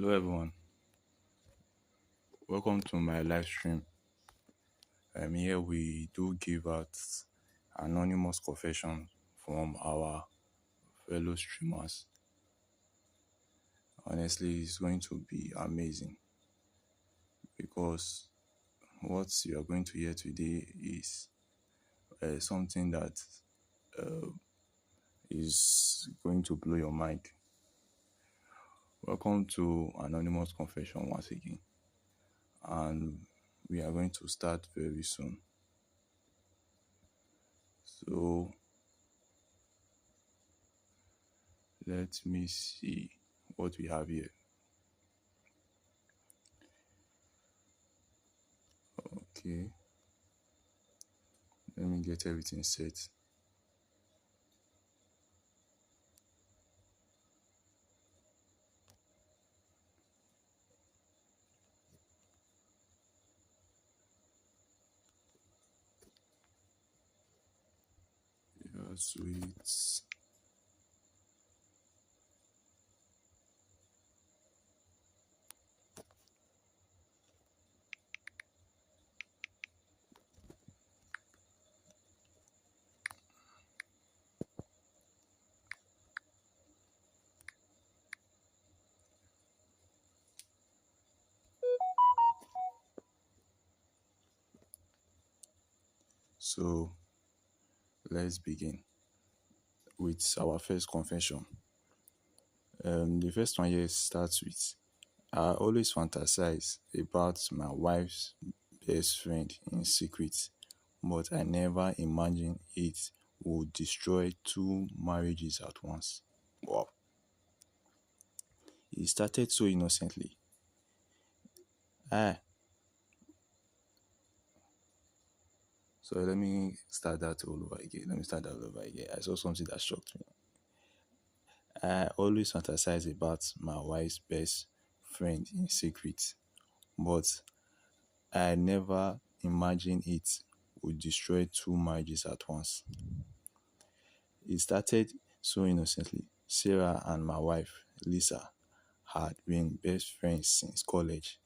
Hello everyone, welcome to my live stream. Here we do give out anonymous confession from our fellow streamers. Honestly, it's going to be amazing because what you are going to hear today is something that uh, is going to blow your mind. Welcome to anonymous confession once again, and we are going to start very soon. So let me see what we have here. Okay, let me get everything set. Yeah, sweet. So let's begin with our first confession. The first one here starts with I always fantasize about my wife's best friend in secret, but I never imagined it would destroy two marriages at once. Wow. It started so innocently. Ah, so let me start that all over again. I saw something that shocked me. I always fantasize about my wife's best friend in secret, but I never imagined it would destroy two marriages at once. It started so innocently. Sarah and my wife, Lisa, had been best friends since college.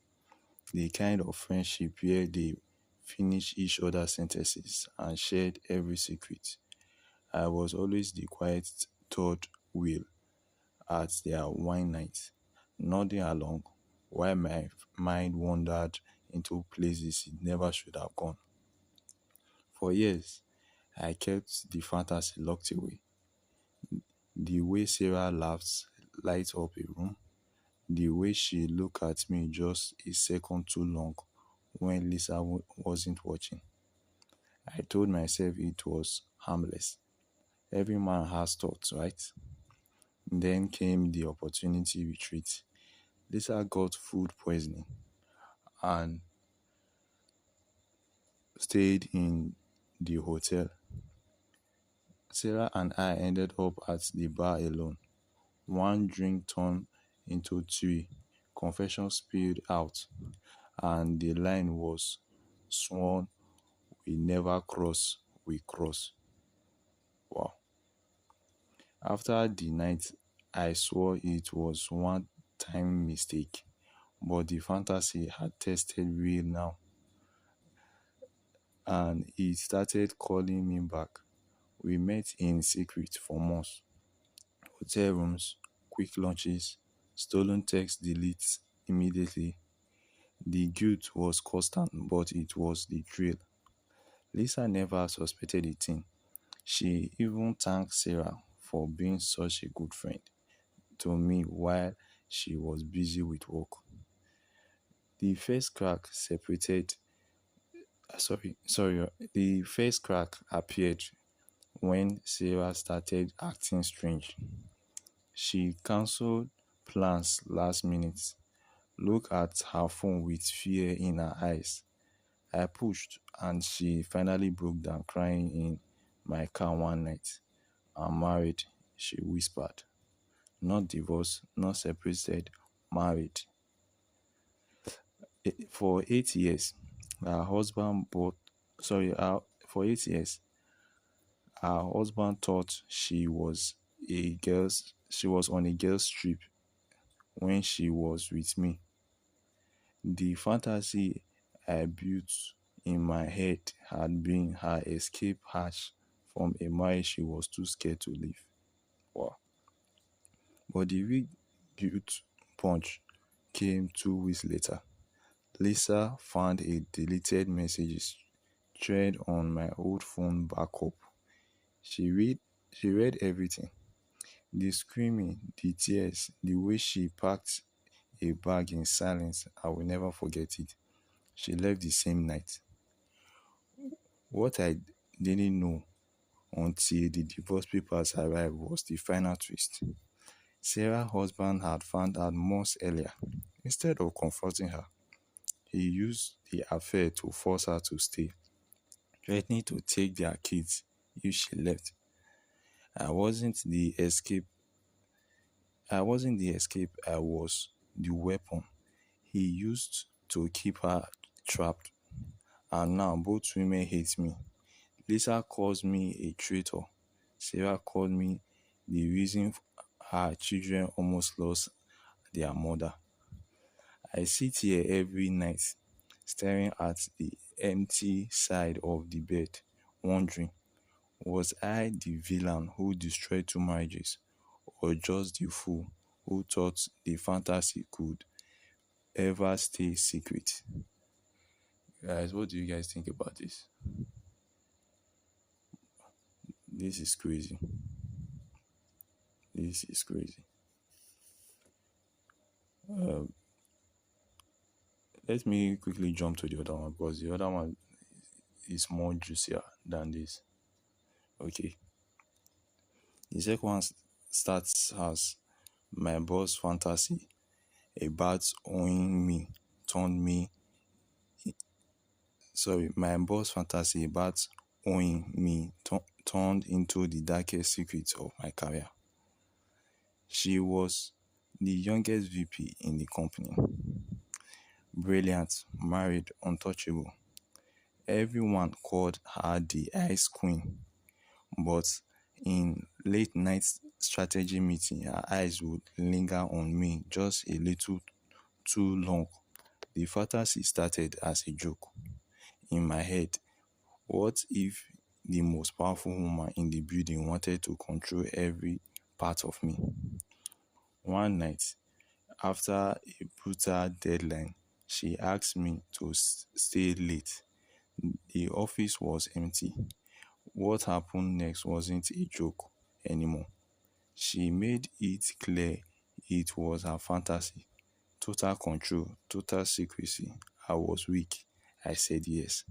The kind of friendship where they finish each other's sentences and shared every secret. I was always the quiet third wheel at their wine night, nodding along while my mind wandered into places it never should have gone. For years, I kept the fantasy locked away. The way Sarah laughs lights up a room, the way she looked at me just a second too long when Lisa wasn't watching. I told myself it was harmless. Every man has thoughts, right? Then came the opportunity retreat. Lisa got food poisoning and stayed in the hotel. Sarah and I ended up at the bar alone. One drink turned into three. Confession spilled out, and the line was sworn we never cross, we cross. Wow. After the night, I swore it was one time mistake, but the fantasy had tested real now, and he started calling me back. We met in secret for months. Hotel rooms, quick lunches, stolen text deletes immediately. The guilt was constant, but it was the thrill. Lisa never suspected a thing. She even thanked Sarah for being such a good friend to me while she was busy with work. The first crack separated, the first crack appeared when Sarah started acting strange. She cancelled plans last minute, looked at her phone with fear in her eyes. I pushed and she finally broke down crying in my car one night. I'm married, she whispered. Not divorced, not separated, married. For 8 years, her husband bought, for 8 years, her husband thought she was on a girl's trip when she was with me. The fantasy I built in my head had been her escape hatch from a marriage she was too scared to leave. Wow. But the real guilt punch came 2 weeks later. Lisa found a deleted messages thread on my old phone backup. She read she read everything. The screaming, the tears, the way she packed a bag in silence. I will never forget it. She left the same night. What I didn't know until the divorce papers arrived was the final twist. Sarah's husband had found out months earlier. Instead of comforting her, he used the affair to force her to stay, threatening to take their kids if she left. I wasn't the escape. I wasn't the escape. I was the weapon he used to keep her trapped. And now both women hate me. Lisa calls me a traitor. Sarah called me the reason her children almost lost their mother. I sit here every night, staring at the empty side of the bed, wondering, was I the villain who destroyed 2 marriages, or just the fool who thought the fantasy could ever stay secret? Guys, what do you guys think about this? This is crazy. This is crazy. Uh, Let me quickly jump to the other one because the other one is more juicier than this. Okay. The second one starts as my boss fantasy about owning me turned me my boss fantasy about owning me turned into the darkest secrets of my career. She was the youngest VP in the company. Brilliant, married, untouchable. Everyone called her the Ice Queen, but in late night strategy meeting, her eyes would linger on me just a little too long. The fantasy started as a joke. In my head, what if the most powerful woman in the building wanted to control every part of me? One night, after a brutal deadline, she asked me to stay late. The office was empty. What happened next wasn't a joke anymore. She made it clear it was her fantasy. Total control, total secrecy. I was weak. I said yes.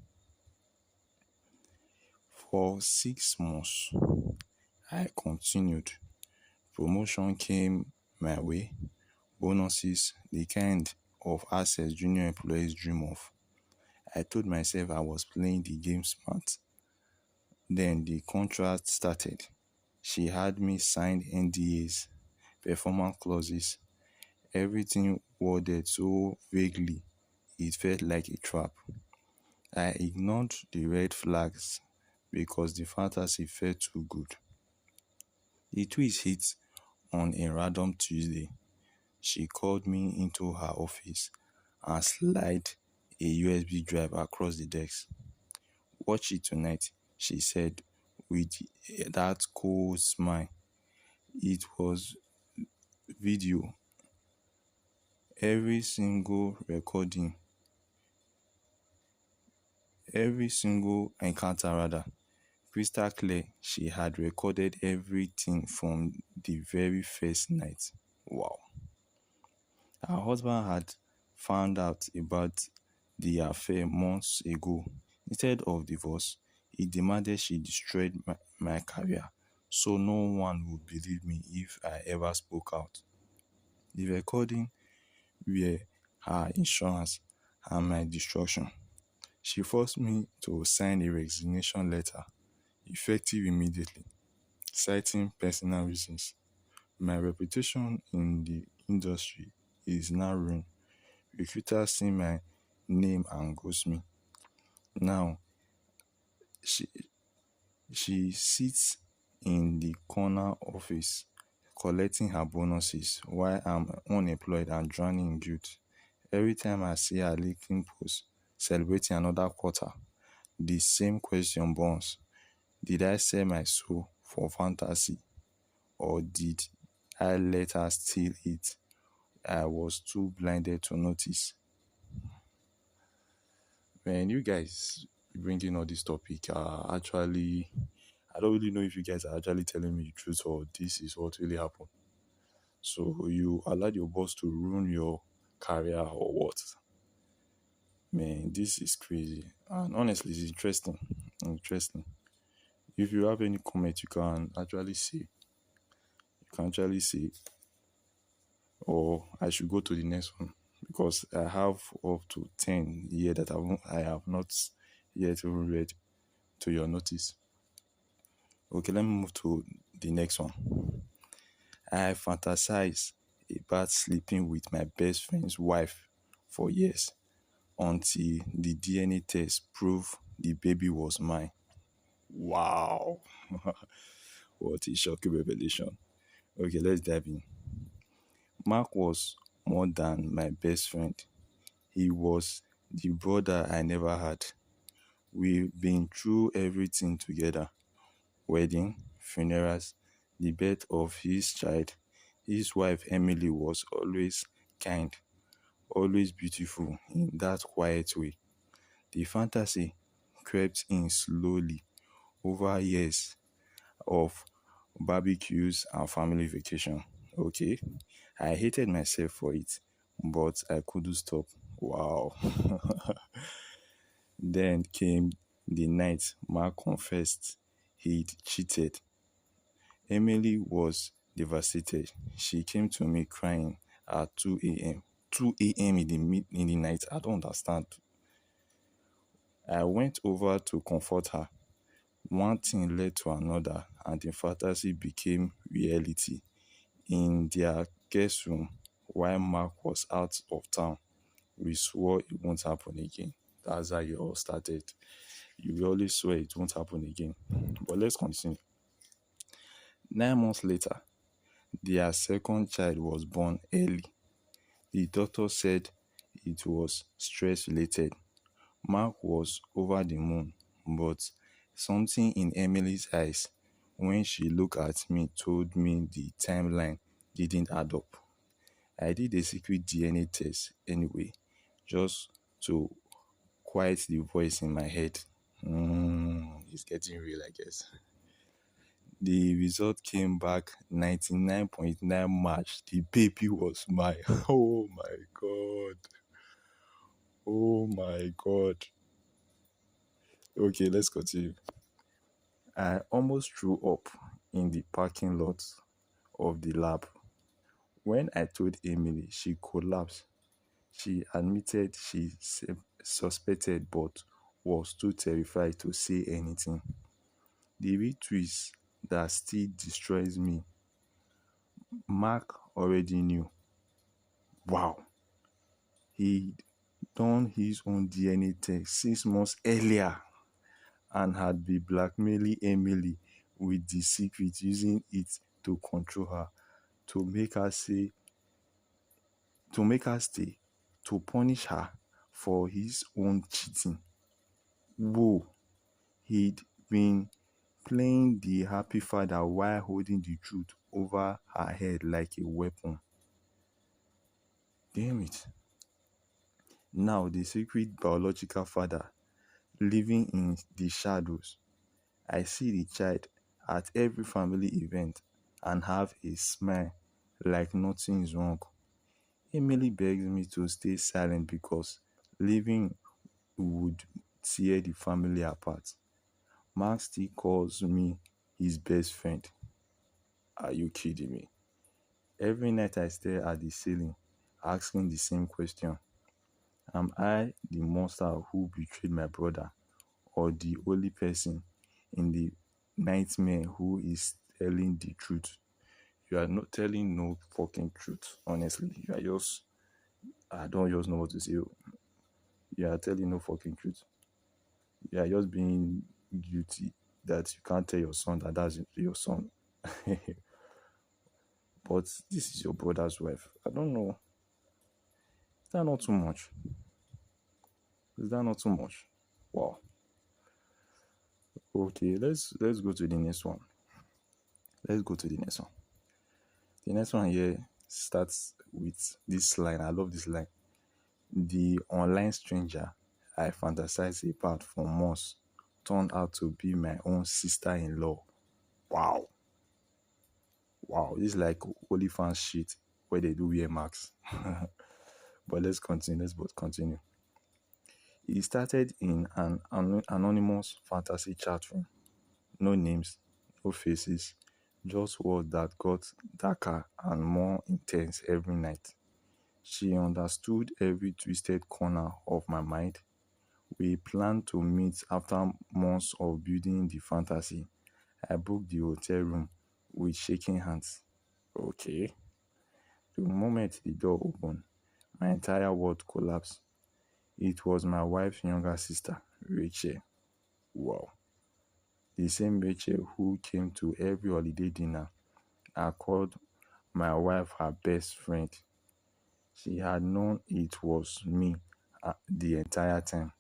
For 6 months, I continued. Promotion came my way. Bonuses, the kind of assets junior employees dream of. I told myself I was playing the game smart. Then the contract started. She had me sign NDAs, performance clauses, everything worded so vaguely it felt like a trap. I ignored the red flags because the fantasy felt too good. The twist hit on a random Tuesday. She called me into her office and slid a USB drive across the desk. Watch it tonight, she said with that cold smile. It was video, every single recording, every single encounter rather. Crystal clear, she had recorded everything from the very first night. Wow. Her husband had found out about the affair months ago. Instead of divorce, he demanded she destroyed my career so no one would believe me if I ever spoke out. The recording were her insurance and my destruction. She forced me to sign a resignation letter, effective immediately, citing personal reasons. My reputation in the industry is now ruined. Recruiters see my name and ghost me. Now, she sits in the corner office collecting her bonuses while I'm unemployed and drowning in guilt. Every time I see her LinkedIn post celebrating another quarter, the same question burns. Did I sell my soul for fantasy, or did I let her steal it? I was too blinded to notice. Man, you guys bringing all this topic are actually, I don't really know if you guys are actually telling me the truth or this is what really happened. So you allowed your boss to ruin your career or what? Man, this is crazy. And honestly, it's interesting. Interesting. If you have any comment, you can actually say. You can actually say, or I should go to the next one because I have up to 10 here that I have not yet even read to your notice. Okay, let me move to the next one. I fantasize about sleeping with my best friend's wife for years until the DNA test proved the baby was mine. Wow. What a shocking revelation. Okay, let's dive in. Mark was more than my best friend. He was the brother I never had. We've been through everything together: wedding, funerals, the birth of his child. His wife Emily was always kind, always beautiful in that quiet way. The fantasy crept in slowly over years of barbecues and family vacation. Okay, I hated myself for it, but I couldn't stop. Wow. Then came the night Mark confessed he'd cheated. Emily was devastated. She came to me crying at 2 a.m. 2 a.m. In the night. I don't understand. I went over to comfort her. One thing led to another, and the fantasy became reality. In their guest room, while Mark was out of town, we swore it won't happen again. That's how it all started. You always swear it won't happen again. But let's continue. 9 months later, their second child was born early. The doctor said it was stress related. Mark was over the moon, but something in Emily's eyes when she looked at me told me the timeline didn't add up. I did a secret DNA test anyway, just to quiet the voice in my head. It's getting real, I guess. The result came back 99.9 match. The baby was mine. Oh my god. Oh my god. Okay, let's continue. I almost threw up in the parking lot of the lab. When I told Emily, she collapsed. She admitted she suspected but was too terrified to say anything. The real twist that still destroys me: Mark already knew. Wow. He'd done his own DNA test 6 months earlier and had been blackmailing Emily with the secret, using it to control her, to make her say, to make her stay, to punish her for his own cheating. Whoa, he'd been playing the happy father while holding the truth over her head like a weapon. Damn it. Now the secret biological father living in the shadows. I see the child at every family event and have a smile like nothing is wrong. Emily begs me to stay silent because leaving would tear the family apart. Mark still calls me his best friend. Are you kidding me? Every night I stare at the ceiling, asking the same question: am I the monster who betrayed my brother, or the only person in the nightmare who is telling the truth? You are not telling no fucking truth, honestly. You are just, I don't just know what to say. You are telling no fucking truth. You are just being guilty that you can't tell your son that that's your son. But this is your brother's wife. I don't know. Is that not too much? Is that not too much? Wow. Okay, let's go to the next one. Let's go to the next one. The next one here starts with this line. I love this line. The online stranger I fantasized about for months turned out to be my own sister-in-law. Wow. Wow. This is like OnlyFans shit where they do wear marks. But let's continue. Let's both continue. It started in an anonymous fantasy chat room. No names, no faces, just words that got darker and more intense every night. She understood every twisted corner of my mind. We planned to meet after months of building the fantasy. I booked the hotel room with shaking hands. Okay. The moment the door opened, my entire world collapsed. It was my wife's younger sister, Rachel. Wow. The same Rachel who came to every holiday dinner. I called my wife her best friend. She had known it was me the entire time.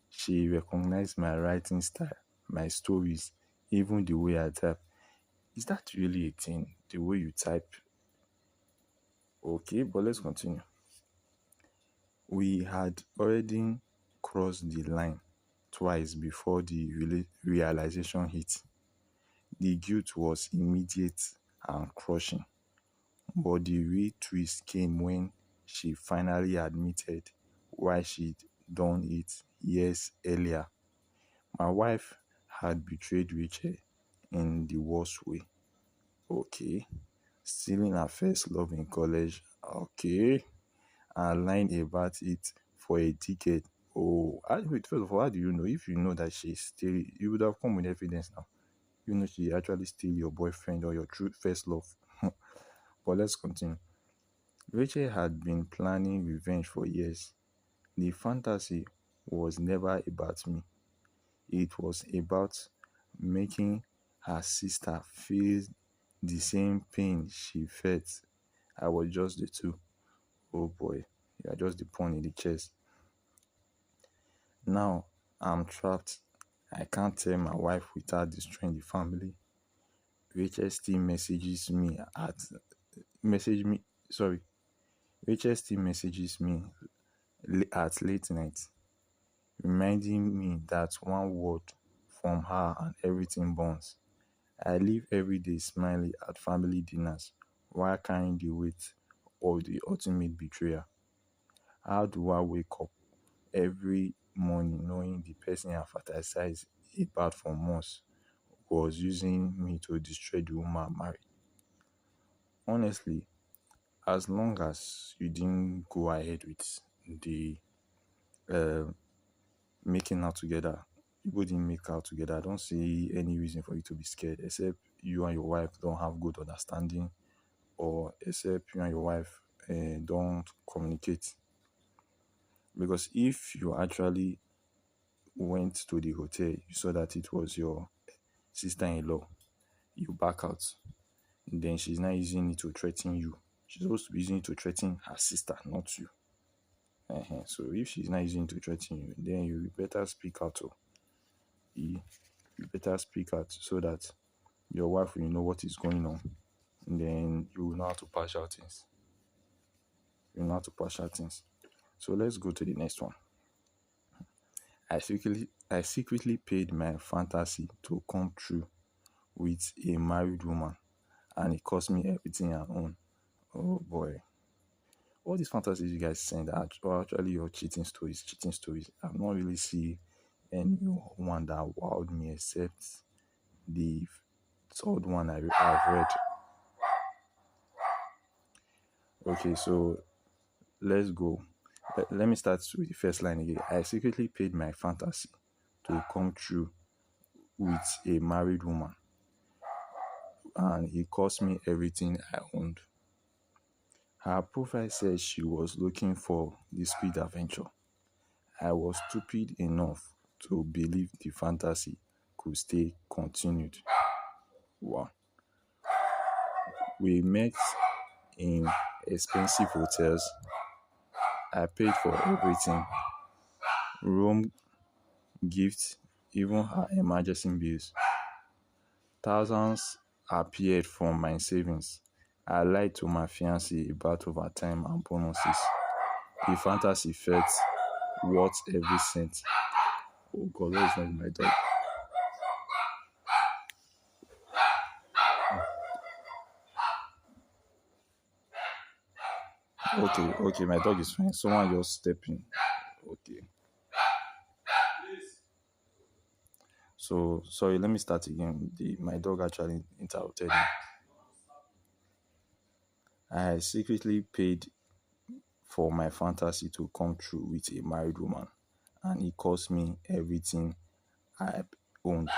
She recognized my writing style, my stories, even the way I type. Is that really a thing? The way you type? Okay, but let's continue. We had already crossed the line twice before the realization hit. The guilt was immediate and crushing, but the real twist came when she finally admitted why she'd done it years earlier. My wife had betrayed Rachel in the worst way. Okay. Stealing her first love in college. Okay. And lying about it for a decade. Oh, wait, first of all, how do you know? If you know that she's still, you would have come with evidence now. You know she actually steal your boyfriend or your true first love. But let's continue. Rachel had been planning revenge for years. The fantasy was never about me. It was about making her sister feel the same pain she felt. I was just the two. Oh boy, you are just the pawn in the chess. Now I'm trapped. I can't tell my wife without destroying the family. Rachel still messages me at message me sorry. Rachel still messages me at late night, reminding me that one word from her and everything burns. I live every day smiling at family dinners while carrying the weight of the ultimate betrayal. How do I wake up every morning knowing the person I fantasized about for months was using me to destroy the woman I married? Honestly, as long as you didn't go ahead with the uh, making out together, you both didn't make out together, I don't see any reason for you to be scared except you and your wife don't have good understanding or except you and your wife don't communicate. Because if you actually went to the hotel, you saw that it was your sister-in-law, you back out, then she's not using it to threaten you. She's supposed to be using it to threaten her sister, not you. So if she's not using it to threaten you, then you better speak out. You better speak out so that your wife will know what is going on. And then you will know how to patch out things. You know how to patch out things. So let's go to the next one. I secretly paid my fantasy to come true with a married woman, and it cost me everything I own. Oh boy. All these fantasies you guys send are actually your cheating stories. Cheating stories. I've not really seen anyone that wowed me except the third one I've read. Okay, so let's go. Let me start with the first line again. I secretly paid my fantasy to come true with a married woman, and it cost me everything I owned. Her profile says she was looking for the speed adventure. I was stupid enough to believe the fantasy could stay continued. Wow. We met in expensive hotels. I paid for everything. Room, gifts, even her emergency bills. Thousands appeared from my savings. I lied to my fiancé about overtime and bonuses. The fantasy felt worth every cent. Oh God, where is my dog? Okay, okay, my dog is fine. Someone just step in. Okay. So sorry, let me start again. My dog actually interrupted me. I secretly paid for my fantasy to come true with a married woman, and it cost me everything I owned.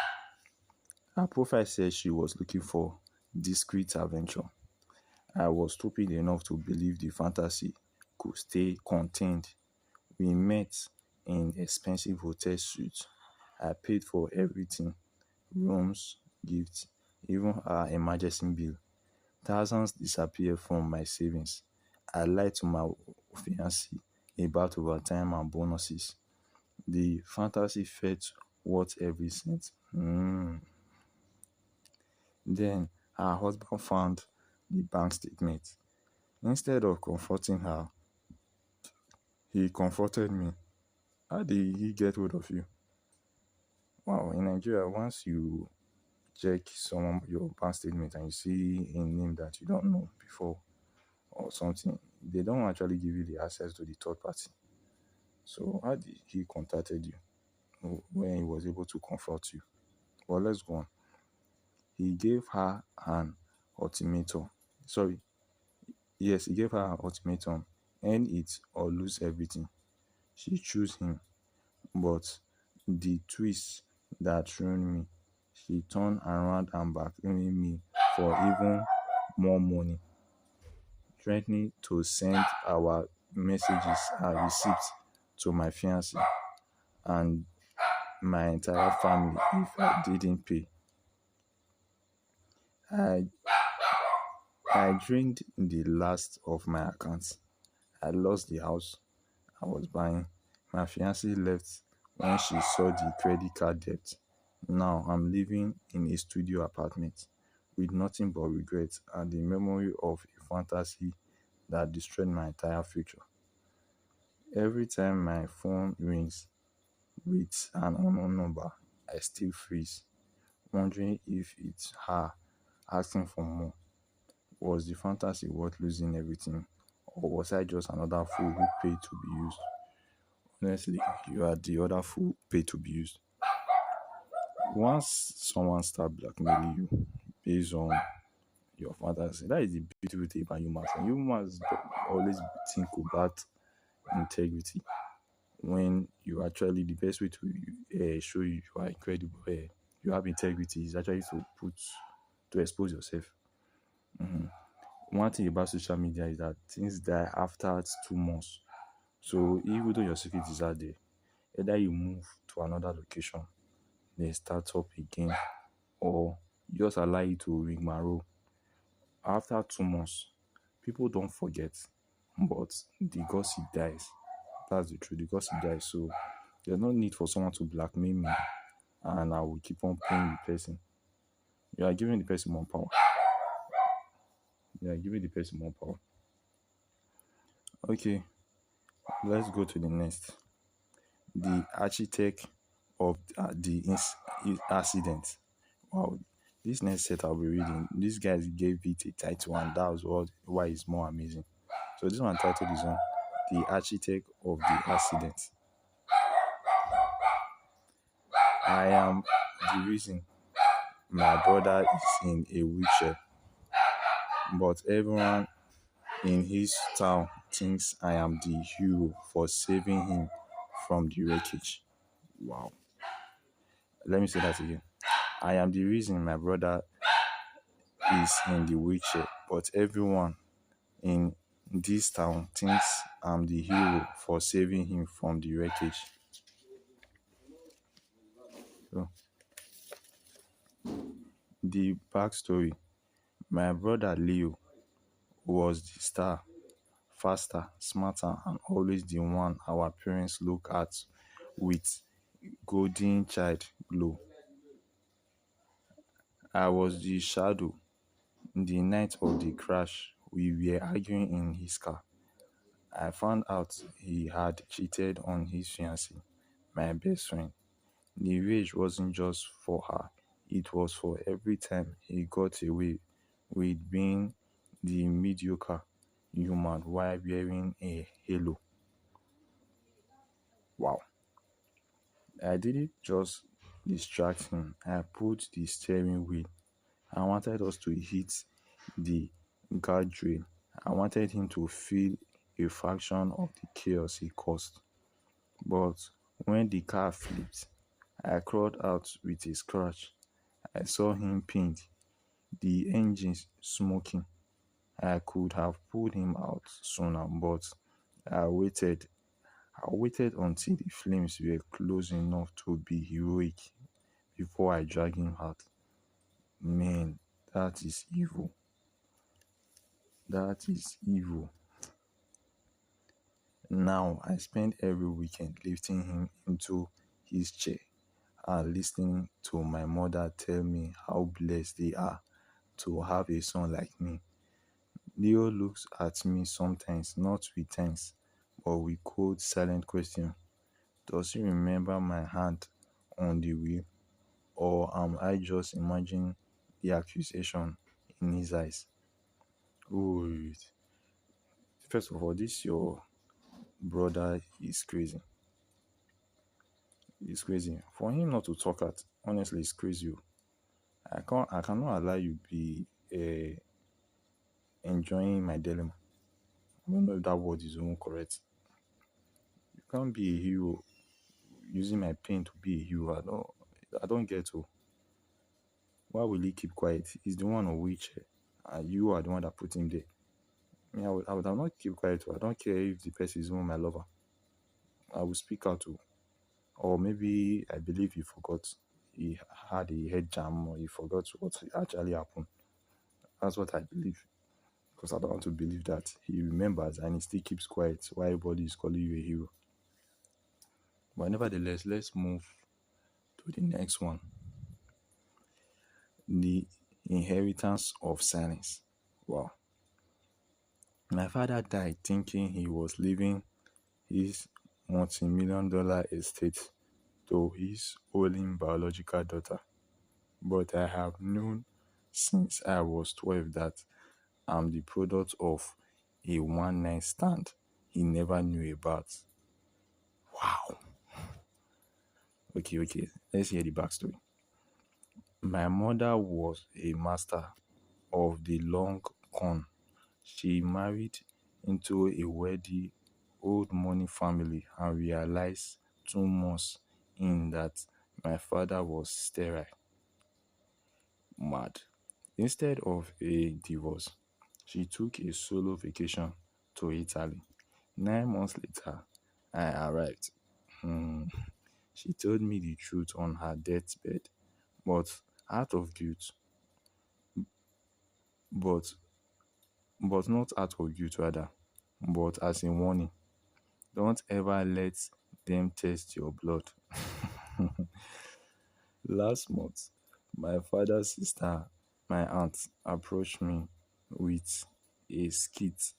Her profile said she was looking for discreet adventure. I was stupid enough to believe the fantasy could stay contained. We met in expensive hotel suites. I paid for everything: rooms, gifts, even our emergency bill. Thousands disappeared from my savings. I lied to my fiancé about overtime and bonuses. The fantasy felt worth every cent. Then her husband found the bank statement. Instead of comforting her, he confronted me. How did he get hold of you? Wow, in Nigeria, once you check someone your bank statement and you see a name that you don't know before or something, they don't actually give you the access to the third party. So how did he contacted you when he was able to confront you? Well, let's go on. He gave her an ultimatum. Sorry, yes, he gave her an ultimatum: end it or lose everything. She chose him, but the twist that ruined me, she turned around and blackmailed me for even more money, threatening to send our messages and receipts to my fiancé and my entire family if I didn't pay. I I drained the last of my accounts. I lost the house I was buying. My fiancée left when she saw the credit card debt. Now I'm living in a studio apartment with nothing but regret and the memory of a fantasy that destroyed my entire future. Every time my phone rings with an unknown number, I still freeze, wondering if it's her asking for more. Was the fantasy worth losing everything, or was I just another fool who paid to be used? Honestly, you are the other fool paid to be used. Once someone start blackmailing you based on your fantasy, that is the beautiful thing about humans. And humans always think about integrity. When you actually, the best way to show you are incredible, you have integrity, is actually to expose yourself. One thing about social media is that things die after 2 months. So even though your secret is out there, either you move to another location, then start up again, or you just allow it to rigmarole. After 2 months, people don't forget, but the gossip dies. That's the truth. The gossip dies. So there's no need for someone to blackmail me, and I will keep on paying the person. You are giving the person more power. You are giving the person more power. Okay, let's go to the next. The architect of accident. Wow, this next set I'll be reading. These guys gave it a title, and that was why it's more amazing. So this one titled is on the architect of the accident. I am the reason my brother is in a wheelchair, but everyone in his town thinks I am the hero for saving him from the wreckage. Wow. Let me say that again. I am the reason my brother is in the wheelchair, but everyone in this town thinks I'm the hero for saving him from the wreckage. So, the backstory: my brother Leo was the star, faster, smarter, and always the one our parents look at with golden child glow. I was the shadow. The night of the crash, we were arguing in his car. I found out he had cheated on his fiancée, my best friend. The rage wasn't just for her, it was for every time he got away with being the mediocre human while wearing a halo. Wow. I didn't just distract him, I pulled the steering wheel. I wanted us to hit the guardrail. I wanted him to feel a fraction of the chaos he caused. But when the car flipped, I crawled out with a scratch. I saw him pinned, the engine smoking. I could have pulled him out sooner, but I waited. I waited until the flames were close enough to be heroic before I dragged him out. Man, that is evil. That is evil. Now I spend every weekend lifting him into his chair and listening to my mother tell me how blessed they are to have a son like me. Leo looks at me sometimes, not with thanks, but with cold, silent question. Does he remember my hand on the wheel, or am I just imagining the accusation in his eyes? Oh, first of all, this your brother is crazy. It's crazy. For him not to talk at, honestly, it's crazy. I cannot allow you be enjoying my dilemma. I don't know if that word is even correct. You can't be a hero using my pain to be a hero. I don't get to. Why will he keep quiet? He's the one on wheelchair, and you are the one that put him there. I would have not keep quiet. I don't care if the person is even my lover. I will speak out to, or maybe I believe he forgot. He had a head jam, or he forgot what actually happened. That's what I believe. Because I don't want to believe that he remembers and he still keeps quiet while everybody is calling you a hero. But nevertheless, let's move to the next one. The inheritance of silence. Wow. My father died thinking he was leaving his multi-million dollar estate to his only biological daughter. But I have known since I was 12 that I'm the product of a one night stand he never knew about. Wow. Okay. Let's hear the backstory. My mother was a master of the long con. She married into a wealthy old money family and realized 2 months in that my father was sterile. Mad. Instead of a divorce, she took a solo vacation to Italy. 9 months later, I arrived. Hmm. She told me the truth on her deathbed, but out of guilt, but but not out of guilt rather, but as a warning. Don't ever let them test your blood. Last month, my father's sister, my aunt, approached me with a skit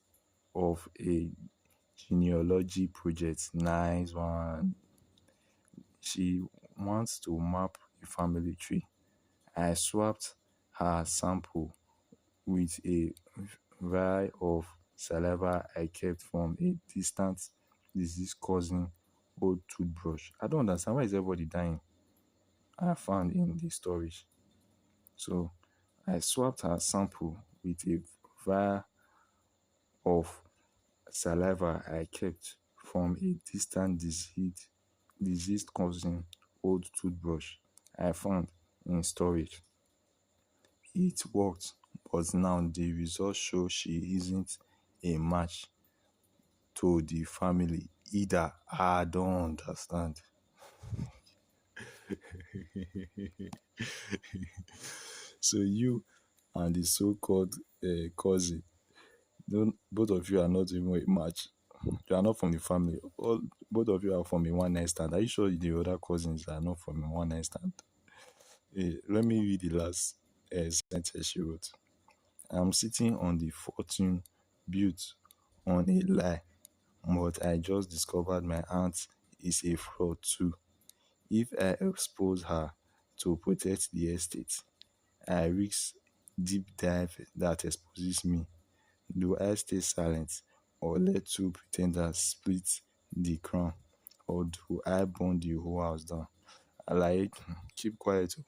of a genealogy project. Nice one. She wants to map a family tree. I swapped her sample with a vial of saliva I kept from a distant deceased cousin old toothbrush. I don't understand why is everybody dying. I found in the storage. So I swapped her sample with a vial of saliva I kept from a distant deceased cousin old toothbrush I found in storage. It worked, but now the results show she isn't a match to the family either. I don't understand. So you and the so-called cousin, Both of you are not even a match. You are not from the family. Both of you are from a one night stand. Are you sure the other cousins are not from a one night stand? Let me read the last sentence she wrote. I'm sitting on the fortune built on a lie, but I just discovered my aunt is a fraud too. If I expose her to protect the estate, I risk deep dive that exposes me. Do I stay silent or let two pretenders split the crown? Or do I burn the whole house down? I like keep quiet. Oh.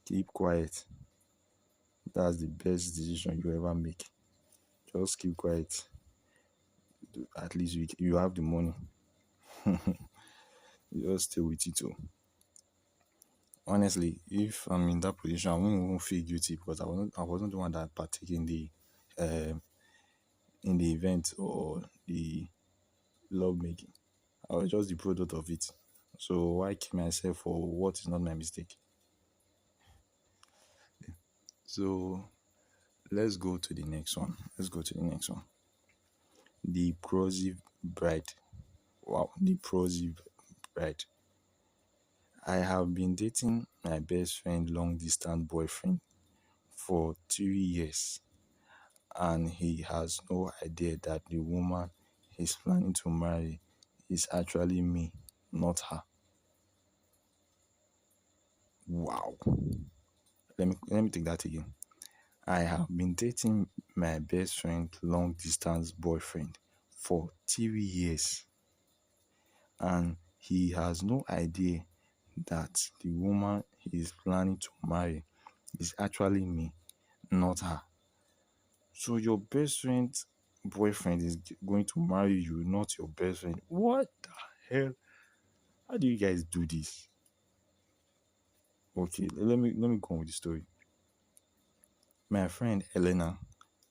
Keep quiet. That's the best decision you ever make. Just keep quiet. At least you have the money. You just stay with it. Oh. Honestly, if I'm in that position, I won't even feel guilty because I wasn't the one that partook um in the event or the love making. I was just the product of it. So why kill myself for what is not my mistake? So let's go to the next one. Let's go to the next one. The Prosive Bride. Wow, the Prosive Bride. I have been dating my best friend long distance boyfriend for 3 years, and he has no idea that the woman he's planning to marry is actually me, not her. Wow. Let me take that again. I have been dating my best friend long distance boyfriend for 3 years, and he has no idea that the woman he is planning to marry is actually me, not her. So your best friend's boyfriend is going to marry you, not your best friend. What the hell? How do you guys do this? Okay, let me go on with the story. My friend Elena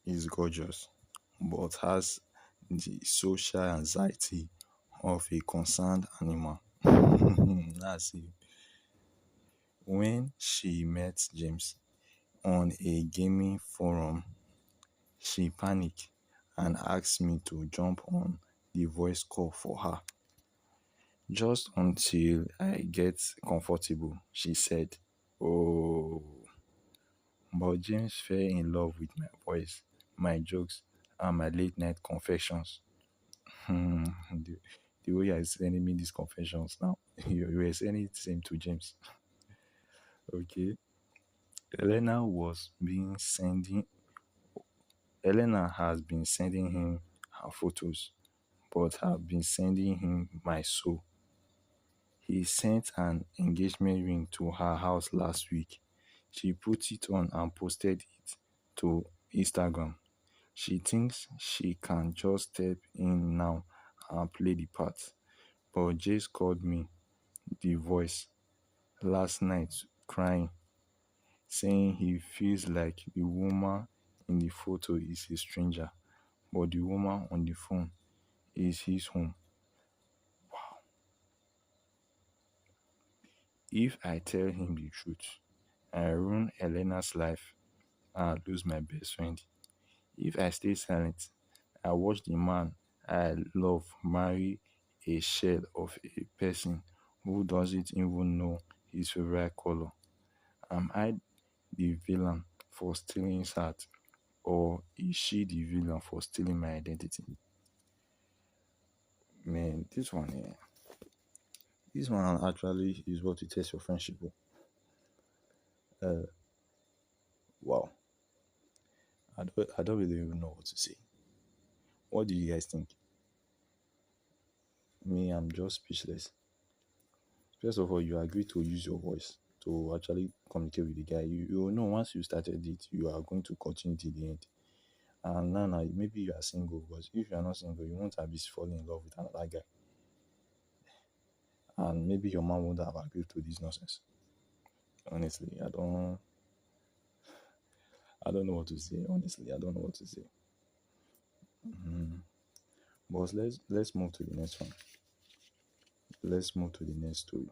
is gorgeous, but has the social anxiety of a concerned animal. That's it. When she met James on a gaming forum, she panicked and asked me to jump on the voice call for her. Just until I get comfortable, she said. Oh, but James fell in love with my voice, my jokes, and my late night confessions. Hmm, the way you're sending me these confessions now, you were sending it same to James. Okay. Elena was being sending Elena has been sending him her photos, but have been sending him my soul. He sent an engagement ring to her house last week. She put it on and posted it to Instagram. She thinks she can just step in now and play the part. But Jace called me the voice last night crying, saying he feels like the woman in the photo is a stranger, but the woman on the phone is his home. If I tell him the truth, I ruin Elena's life and lose my best friend. If I stay silent, I watch the man I love marry a shell of a person who doesn't even know his favorite color. Am I the villain for stealing his heart, or is she the villain for stealing my identity? Man, this one actually is what you test your friendship. Uh, wow, I don't really even know what to say. What do you guys think? Me, I'm just speechless. First of all, you agree to use your voice to actually communicate with the guy. You know once you started it, you are going to continue till the end. And now maybe you are single, but if you are not single, you won't have this falling in love with another guy. And maybe your mom would have agreed to this nonsense. Honestly, I don't know what to say. Honestly, I don't know what to say. Mhm. But let's move to the next one. Let's move to the next story.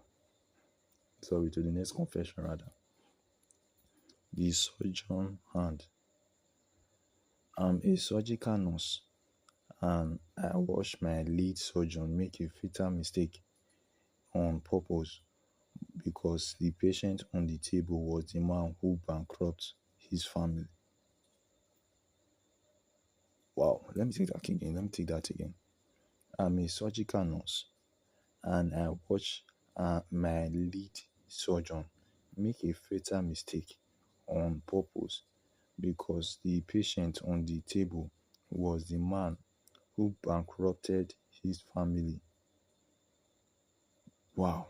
Sorry, to the next confession rather. The surgeon hand. I'm a surgical nurse and I watched my lead surgeon make a fatal mistake on purpose because the patient on the table was the man who bankrupted his family. Wow, let me take that again. Let me take that again. I'm a surgical nurse and I watched my lead surgeon make a fatal mistake on purpose because the patient on the table was the man who bankrupted his family. Wow.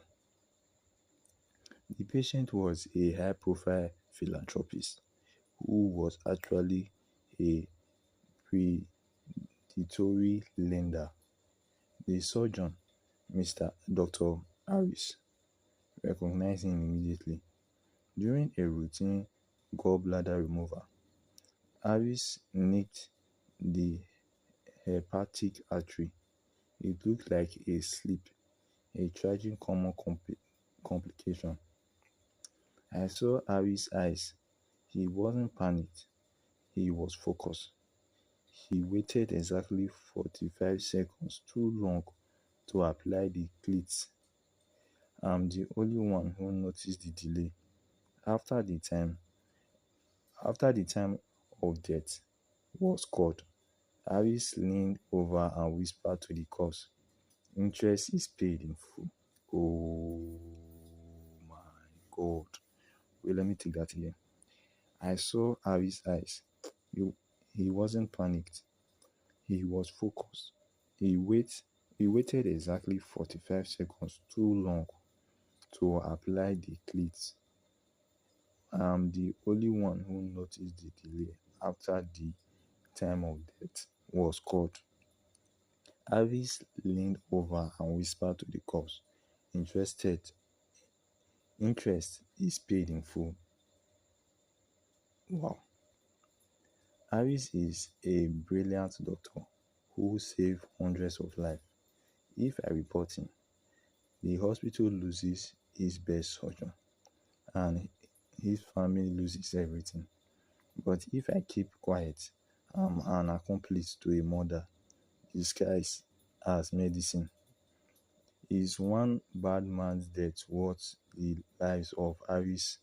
The patient was a high profile philanthropist who was actually a predatory lender. The surgeon, Mr. Dr. Harris, recognized him immediately. During a routine gallbladder removal, Harris nicked the hepatic artery. It looked like a slip, a tragic common complication. I saw Harris' eyes. He wasn't panicked. He was focused. He waited exactly 45 seconds too long to apply the cleats. I'm the only one who noticed the delay. After the time after the time of death was called, Harris leaned over and whispered to the corpse, "Interest is paid in full." Oh my God. Wait, let me take that again. I saw Harry's eyes. He, he wasn't panicked. He was focused. He wait he waited exactly 45 seconds too long to apply the cleats. I'm the only one who noticed the delay after the time of death was called. Harris leaned over and whispered to the corpse, Interested interest is paid in full. Wow. Harris is a brilliant doctor who saved hundreds of lives. If I report him, the hospital loses its best surgeon and his family loses everything. But if I keep quiet, I'm an accomplice to a murder disguised as medicine. Is one bad man's death worth the lives of Harris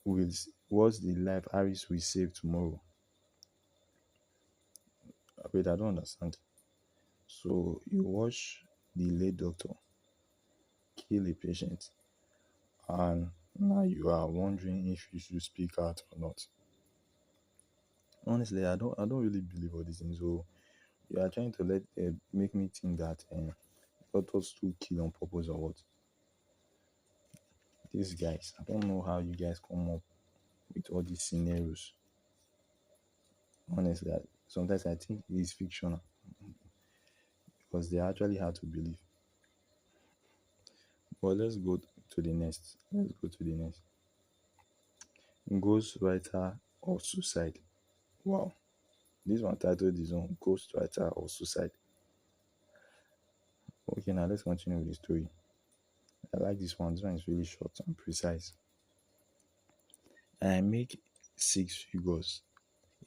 will worth the life Harris will save tomorrow? Wait, I don't understand. So you watch the late doctor kill a patient and now you are wondering if you should speak out or not. Honestly, I don't really believe all these things. So you are trying to make me think that doctors to kill on purpose or what? These guys, I don't know how you guys come up with all these scenarios. Honestly, sometimes I think it's fictional because they actually hard to believe. But let's go to the next. Let's go to the next. Ghostwriter or suicide. Wow, this one titled is on ghostwriter or suicide. Okay, now let's continue with the story. I like this one. This one is really short and precise. I make six figures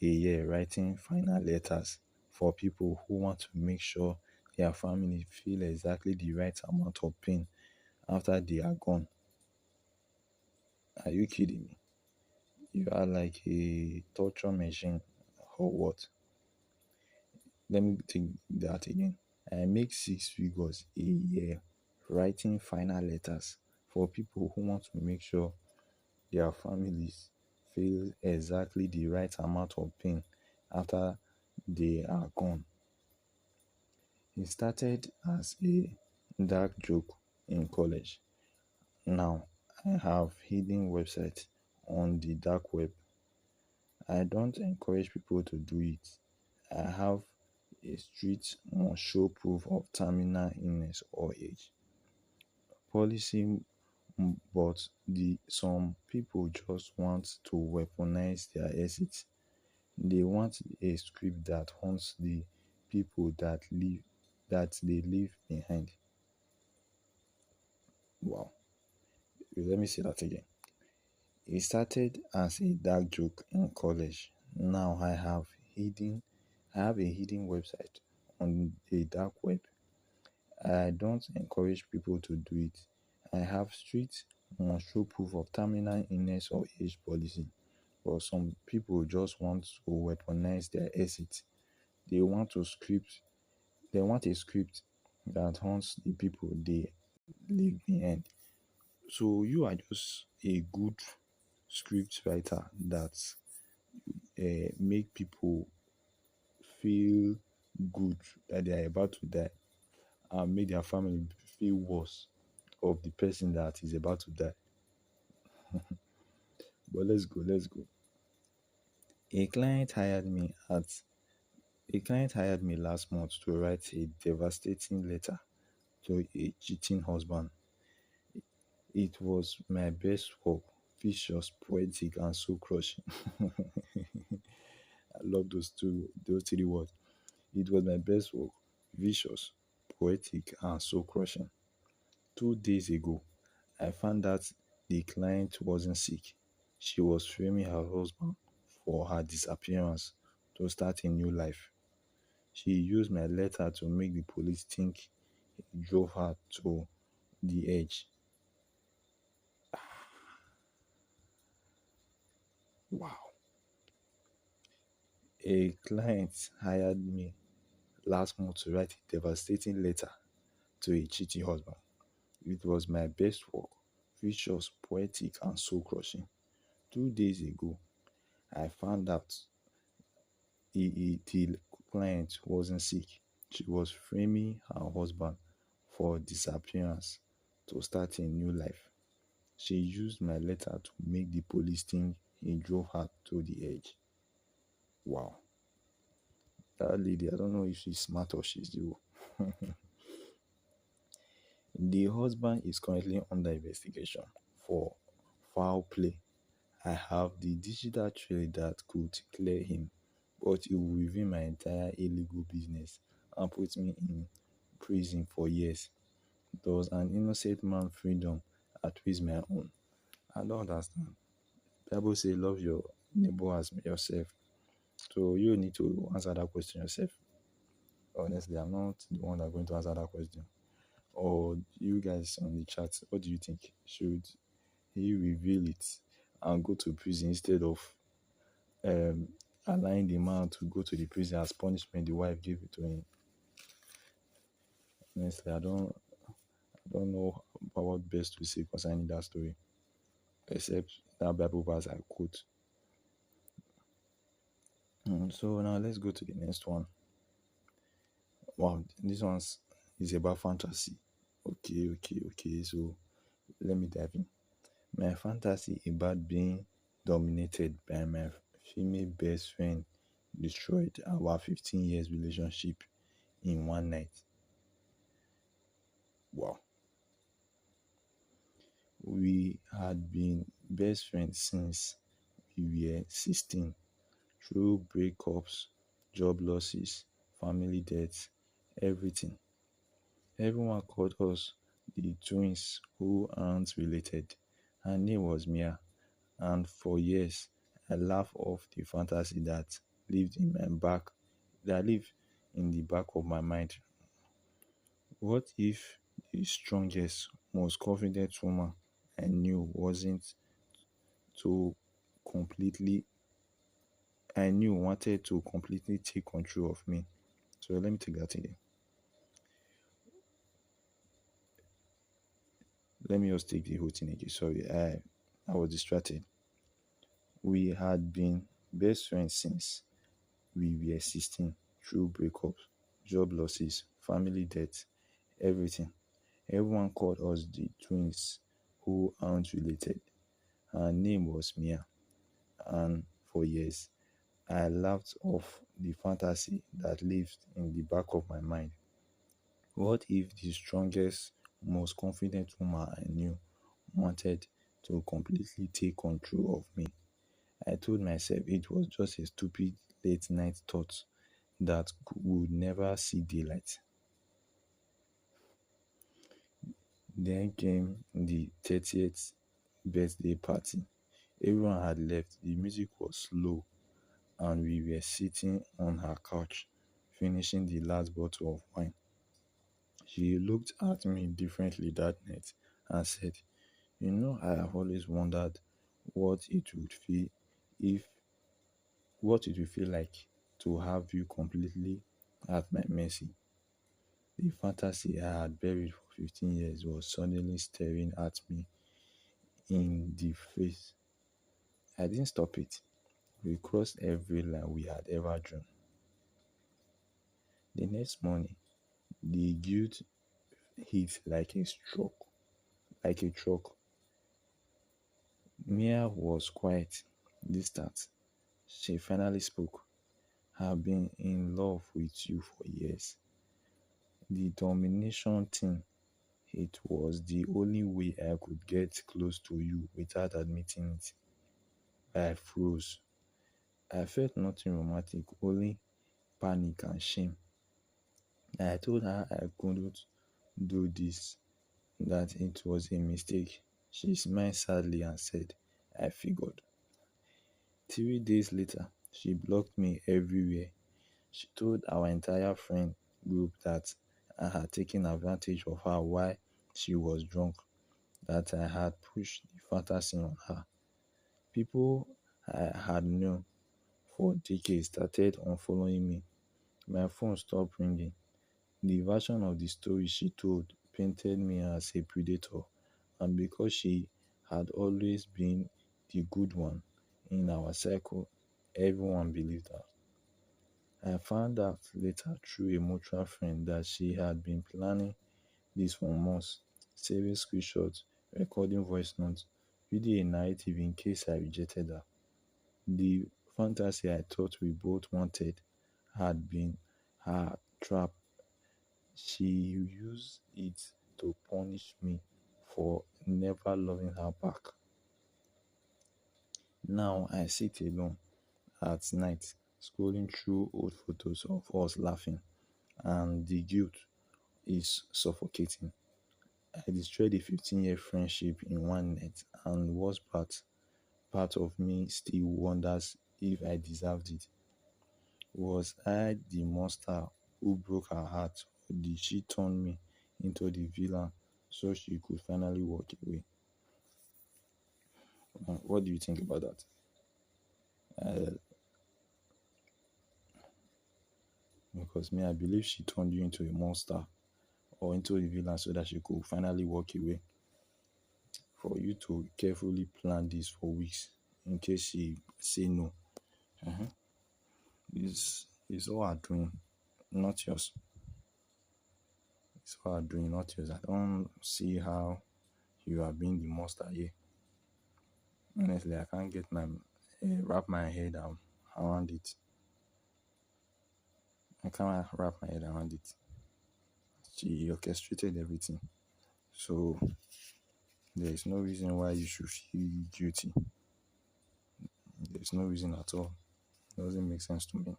a year writing final letters for people who want to make sure their family feel exactly the right amount of pain after they are gone. Are you kidding me? You are like a torture machine or what? Let me take that again. I make six figures a year writing final letters for people who want to make sure their families feel exactly the right amount of pain after they are gone. It started as a dark joke in college. Now I have hidden websites on the dark web. I don't encourage people to do it. I have a street must show proof of terminal illness or age policy, but the some people just want to weaponize their exit. They want a script that haunts the people that they leave behind. Wow. Let me say that again. It started as a dark joke in college. Now I have a hidden website on a dark web. I don't encourage people to do it. I have strict must show proof of terminal illness or age policy. But some people just want to weaponize their assets. They want to script they want a script that haunts the people they leave behind. So you are just a good script writer that make people feel good that they are about to die and make their family feel worse of the person that is about to die. But let's go. A client hired me at a client hired me last month to write a devastating letter to a cheating husband. It was my best work, vicious, poetic, and soul crushing. I love those three words. It was my best work, vicious, poetic, and soul crushing. 2 days ago, I found out the client wasn't sick. She was framing her husband for her disappearance to start a new life. She used my letter to make the police think he drove her to the edge. Wow. A client hired me last month to write a devastating letter to a cheating husband. It was my best work, vicious, poetic, and soul crushing. 2 days ago, I found out the client wasn't sick. She was framing her husband for disappearance to start a new life. She used my letter to make the police think he drove her to the edge. Wow. That lady, I don't know if she's smart or she's evil. The husband is currently under investigation for foul play. I have the digital trail that could clear him, but it will reveal my entire illegal business and put me in prison for years. Does an innocent man freedom outweighs my own? I don't understand. Bible say love your neighbor as yourself. So you need to answer that question yourself. Honestly, I'm not the one that's going to answer that question. Or you guys on the chat, what do you think? Should he reveal it and go to prison instead of um, allowing the man to go to the prison as punishment the wife gave it to him? Honestly, I don't know about what best to say concerning that story, except that Bible verse I quote. So now let's go to the next one. Wow, this one's is about fantasy. Okay. So let me dive in. My fantasy about being dominated by my female best friend destroyed our 15 years relationship in one night. Wow. We had been best friends since we were 16 through breakups, job losses, family deaths, everything. Everyone called us the twins who aren't related. Her name was Mia, and for years I laughed off the fantasy lived in my back that lived in the back of my mind. What if the strongest, most confident woman I knew wasn't to completely I knew wanted to completely take control of me? So let me take that again. Let me just take the whole thing again. Sorry, I was distracted. We had been best friends since we were 16 through breakups, job losses, family deaths, everything. Everyone called us the twins who aren't related. Her name was Mia, and for years I laughed off the fantasy that lived in the back of my mind. What if the strongest, most confident woman I knew wanted to completely take control of me? I told myself it was just a stupid late night thought that would never see daylight. Then came the 30th birthday party. Everyone had left, the music was slow, and we were sitting on her couch, finishing the last bottle of wine. She looked at me differently that night and said, "You know, I have always wondered what it would feel if what it would feel like to have you completely at my mercy." The fantasy I had buried for 15 years was suddenly staring at me in the face. I didn't stop it. We crossed every line we had ever drawn. The next morning, the guilt hit like a truck. Mia was quiet, distant. She finally spoke. "I've been in love with you for years." The domination thing, it was the only way I could get close to you without admitting it. I froze. I felt nothing romantic, only panic and shame. I told her I couldn't do this, that it was a mistake. She smiled sadly and said, "I figured." 3 days later, she blocked me everywhere. She told our entire friend group that I had taken advantage of her while she was drunk, that I had pushed the fantasy on her. People I had known for decades started unfollowing me. My phone stopped ringing. The version of the story she told painted me as a predator, and because she had always been the good one in our circle, everyone believed her. I found out later through a mutual friend that she had been planning this for months, saving screenshots, recording voice notes, building a narrative in case I rejected her. The fantasy I thought we both wanted had been her trap. She used it to punish me for never loving her back. Now I sit alone at night, scrolling through old photos of us laughing, and the guilt is suffocating. I destroyed a 15-year friendship in one night, and worst part of me still wonders if I deserved it. Was I the monster who broke her heart, or did she turn me into the villain so she could finally walk away? What do you think about that? Uh, because me, I believe she turned you into a monster or into a villain so that she could finally walk away. For you to carefully plan this for weeks in case she say no. Uh-huh. It's all her doing, not yours. It's all her doing, not yours. I don't see how you are being the monster here. Honestly, I can't get my wrap my head around it. I can't wrap my head around it. She orchestrated everything. So there is no reason why you should feel guilty. There's no reason at all. It doesn't make sense to me.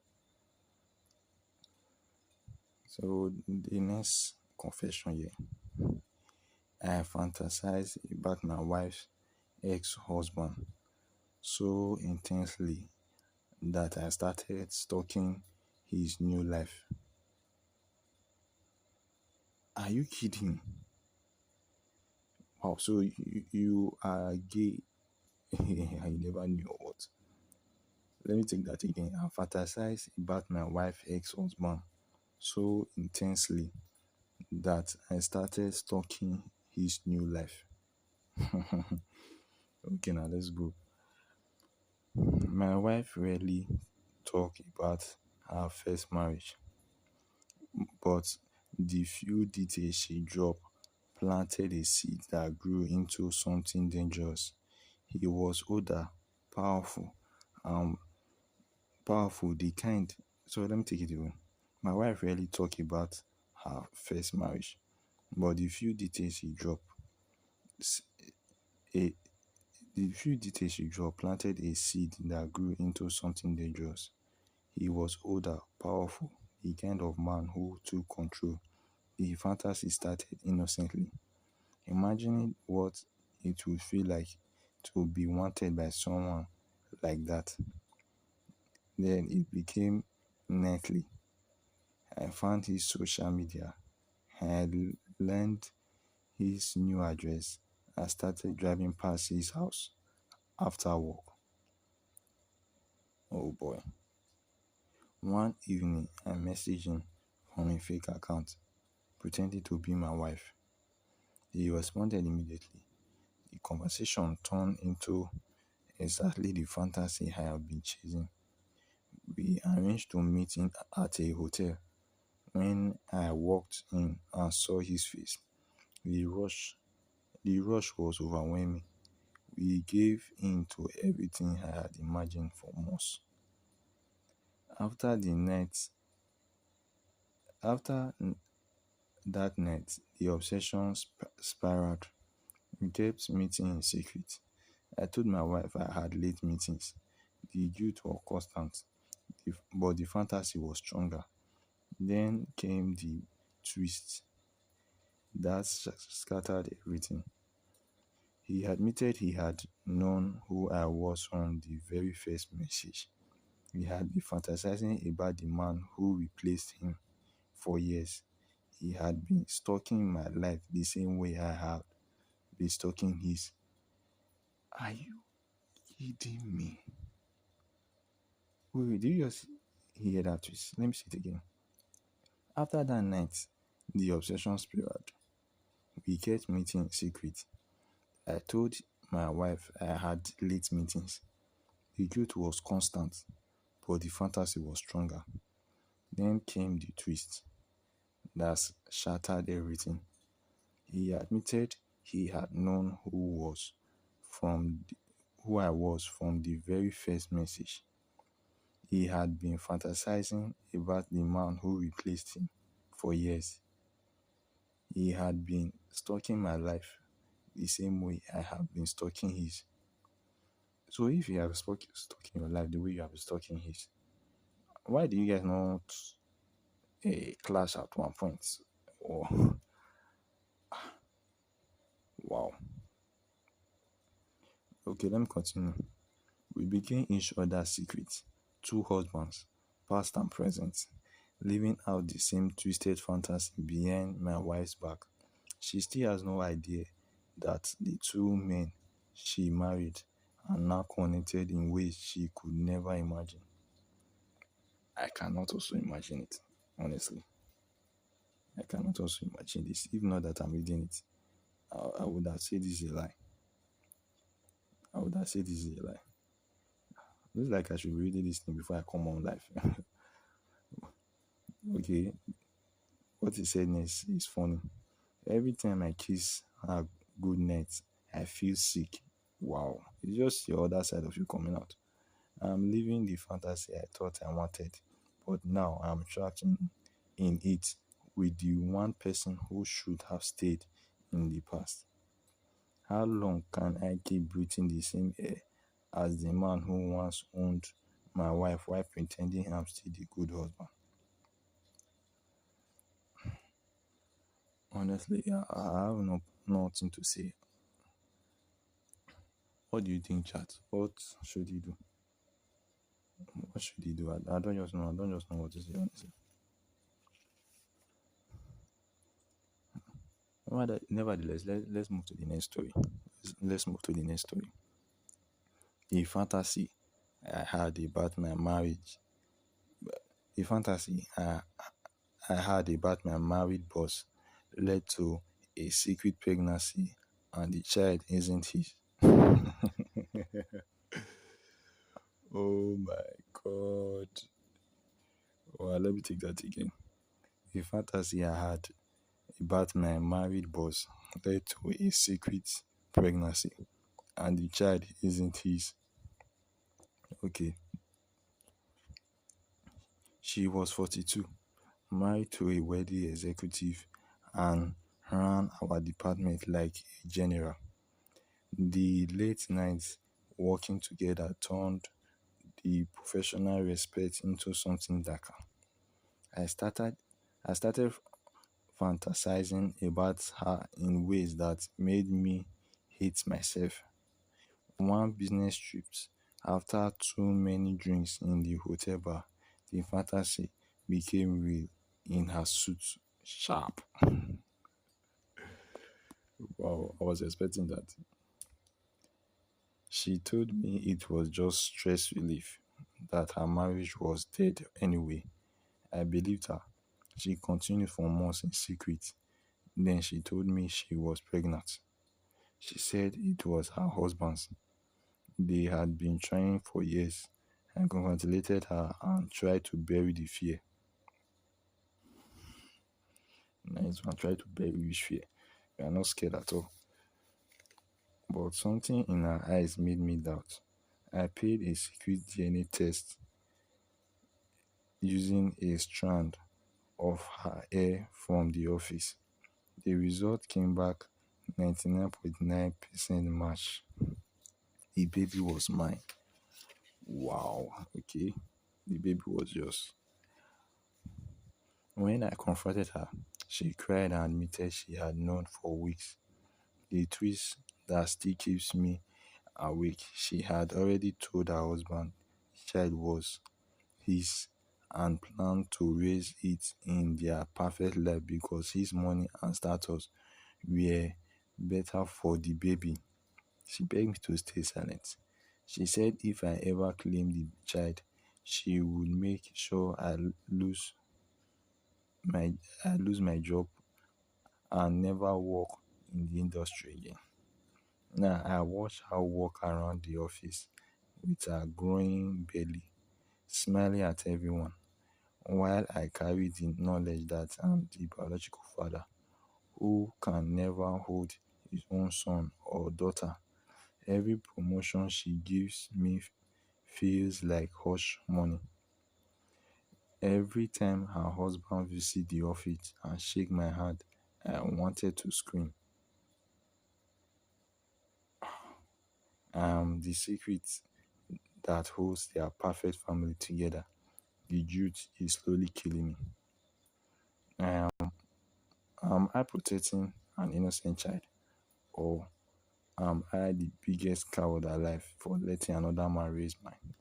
So the next confession here. I fantasize about my wife's ex-husband so intensely that I started stalking his new life. Are you kidding? Wow, so you are gay. I never knew or what. Let me take that again. I fantasize about my wife's ex-husband so intensely that I started stalking his new life. Okay, now let's go. My wife rarely talk about her first marriage, but the few details she dropped planted a seed that grew into something dangerous. He was older, powerful, um, powerful, the kind. So let me take it away. My wife rarely talk about her first marriage, but s- a, the few details she dropped planted a seed that grew into something dangerous. He was older, powerful, the kind of man who took control. The fantasy started innocently, imagining what it would feel like to be wanted by someone like that. Then it became Netley. I found his social media. I had learned his new address. I started driving past his house after work. Oh boy. One evening, I messaged him from a fake account, pretending to be my wife. He responded immediately. The conversation turned into exactly the fantasy I have been chasing. We arranged to meet in at a hotel. When I walked in and saw his face, the rush, the rush was overwhelming. We gave in to everything I had imagined for months. After the night, after that night, the obsession spiraled. We kept meeting in secret. I told my wife I had late meetings. The guilt was constant, but the fantasy was stronger. Then came the twist that scattered everything. He admitted he had known who I was from the very first message. He had been fantasizing about the man who replaced him for years. He had been stalking my life the same way I had been stalking his. Are you kidding me? Wait, do you just hear that twist? Let me see it again. After that night, the obsession spiraled. We kept meeting in secret. I told my wife I had late meetings. The guilt was constant, but the fantasy was stronger. Then came the twist that shattered everything. He admitted he had known from the, who I was from the very first message. He had been fantasizing about the man who replaced him for years. He had been stalking my life the same way I have been stalking his. So if you have stalking your life the way you have been stalking his, why do you guys not clash at one point? Oh, wow. Okay, let me continue. We became each other's secrets, two husbands, past and present, living out the same twisted fantasy behind my wife's back. She still has no idea that the two men she married are now connected in ways she could never imagine. I cannot also imagine it, honestly. I cannot also imagine this. If not that I'm reading it, I would have said this is a lie. I would have said this is a lie. Looks like I should be reading this thing before I come on live. Okay, what he said next is funny. Every time I kiss her good night, I feel sick. Wow, it's just your other side of you coming out. I'm living the fantasy I thought I wanted, but now I'm trapped in it with the one person who should have stayed in the past. How long can I keep breathing the same air as the man who once owned my wife while pretending I'm still the good husband? Honestly, I have nothing to say. What do you think, chat? What should he do? What should he do? I don't just know. I don't just know what to say, honestly. Nevertheless, let's move to the next story. Let's move to the next story. The fantasy I had about my marriage. The fantasy I had about my married boss led to a secret pregnancy, and the child isn't his. Oh my god. Well, let me take that again. The fantasy I had about my married boss led to a secret pregnancy, and the child isn't his. Okay. She was 42, married to a wealthy executive, and ran our department like a general. The late nights working together turned the professional respect into something darker. I started I started fantasizing about her in ways that made me hate myself. One business trip, After too many drinks in the hotel bar, the fantasy became real in her suit. Sharp. Wow, I was expecting that. She told me it was just stress relief, that her marriage was dead anyway. I believed her. She continued for months in secret. Then she told me she was pregnant. She said it was her husband's. They had been trying for years. I congratulated her and tried to bury the fear. Nice one, try to bury with fear. We are not scared at all. But something in her eyes made me doubt. I paid a secret DNA test using a strand of her hair from the office. The result came back 99.9% match. The baby was mine. Wow. Okay. The baby was yours. When I confronted her, she cried and admitted she had known for weeks. The twist that still keeps me awake, she had already told her husband the child was his and planned to raise it in their perfect life because his money and status were better for the baby. She begged me to stay silent. She said if I ever claimed the child, she would make sure my I lose my job and never work in the industry again. Now I watched her walk around the office with her growing belly, smiling at everyone, while I carried the knowledge that I'm the biological father who can never hold his own son or daughter. Every promotion she gives me feels like hush money. Every time her husband visits the office and shake my hand, I wanted to scream. The secret that holds their perfect family together. The truth is slowly killing me. Um, am I protecting an innocent child, or am I the biggest coward alive for letting another man raise mine?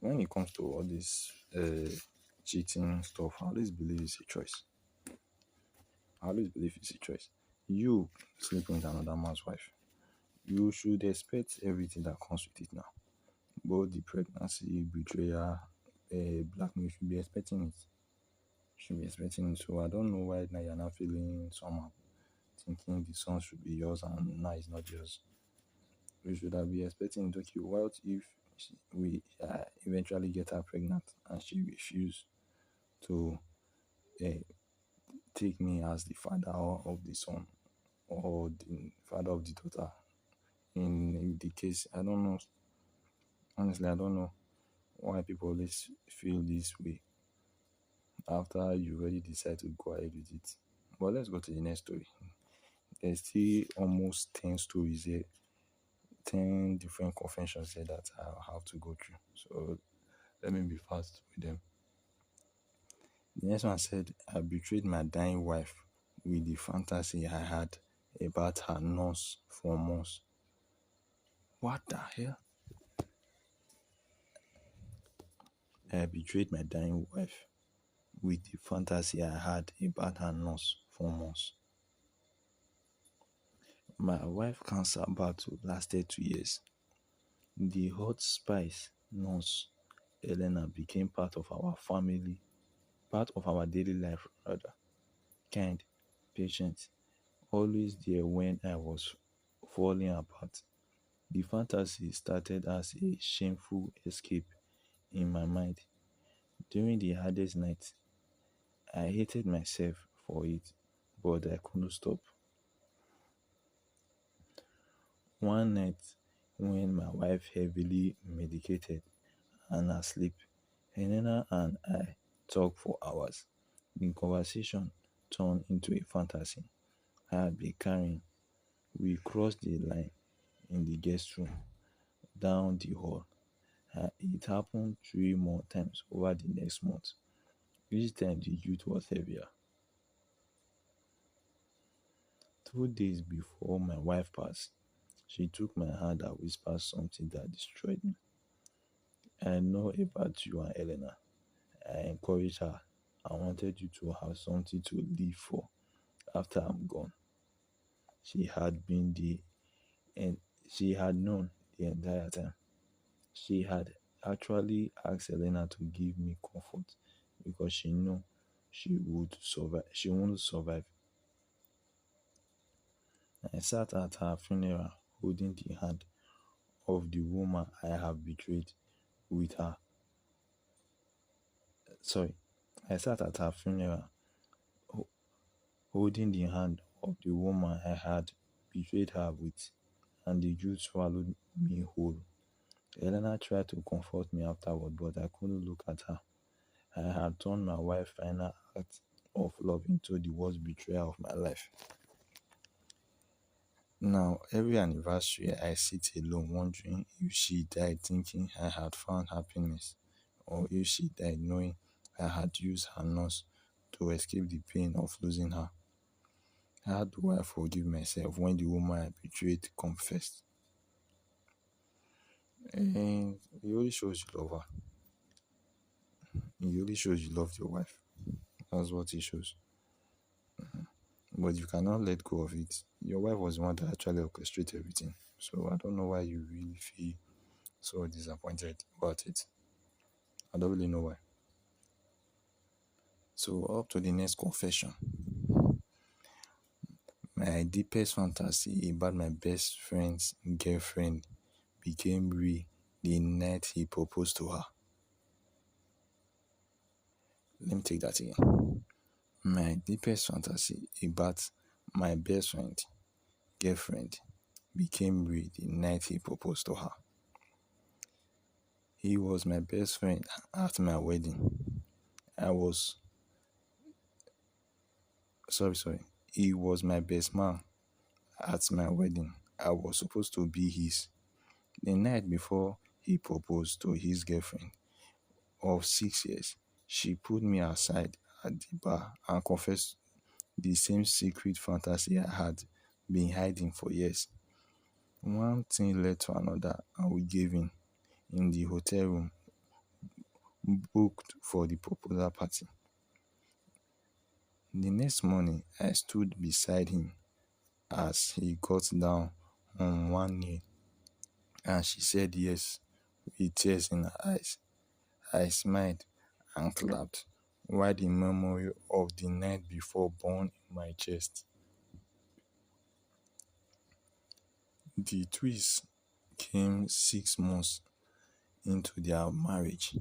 When it comes to all this cheating stuff, I always believe it's a choice. I always believe it's a choice. You sleeping with another man's wife, you should expect everything that comes with it now. Both the pregnancy, betrayal, blackmail, you should be expecting it. Should be expecting it. So I don't know why now you're not feeling somehow, thinking the son should be yours and now it's not yours. We should have been expecting it. Okay, what if we eventually get her pregnant and she refused to uh, take me as the father of the son or the father of the daughter? In the case, I don't know. Honestly, I don't know why people always feel this way after you already decide to go ahead with it. But let's go to the next story. There's still almost 10 stories here, 10 different confessions here that I have to go through. So let me be fast with them. The next one said, I betrayed my dying wife with the fantasy I had about her nurse for months. What the hell? I betrayed my dying wife with the fantasy I had about her nurse for months. My wife cancer battle lasted 2 years. The hot spice nurse Elena became part of our daily life rather. Kind, patient, always there when I was falling apart. The fantasy started as a shameful escape in my mind. During the hardest night, I hated myself for it, but I couldn't stop. One night, when my wife heavily medicated and asleep, Helena and I talked for hours. The conversation turned into a fantasy I had been carrying. We crossed the line in the guest room, down the hall. It happened 3 more times over the next month. Each time the guilt was heavier. 2 days before my wife passed, She took my hand and whispered something that destroyed me. I know about you and Elena. I encouraged her. I wanted you to have something to live for after I'm gone. She had been the and she had known the entire time. She had actually asked Elena to give me comfort because she knew she would survive. She won't survive. I sat at her funeral holding the hand of the woman I have betrayed with her. Sorry, I sat at her funeral ho- holding the hand of the woman I had betrayed her with, and the guilt swallowed me whole. Elena tried to comfort me afterward, but I couldn't look at her. I had turned my wife's final act of love into the worst betrayal of my life. Now, every anniversary, I sit alone wondering if she died thinking I had found happiness, or if she died knowing I had used her nurse to escape the pain of losing her. How do I forgive myself when the woman I betrayed confessed? And it only shows you love her. It only shows you love your wife. That's what it shows. But you cannot let go of it. Your wife was the one that actually orchestrated everything. So I don't know why you really feel so disappointed about it. I don't really know why. So up to the next confession. My deepest fantasy about my best friend's girlfriend became real the night he proposed to her. Let me take that again. My deepest fantasy about my best friend girlfriend became real the night he proposed to her. He was my best friend at my wedding. I was sorry. He was my best man at my wedding. I was supposed to be his. The night before he proposed to his girlfriend of 6 years, she put me aside at the bar and confessed the same secret fantasy I had been hiding for years. One thing led to another, and we gave in the hotel room booked for the proposal party. The next morning, I stood beside him as he got down on one knee, and she said yes with tears in her eyes. I smiled and clapped while the memory of the night before burned in my chest. The twist came 6 months into their marriage.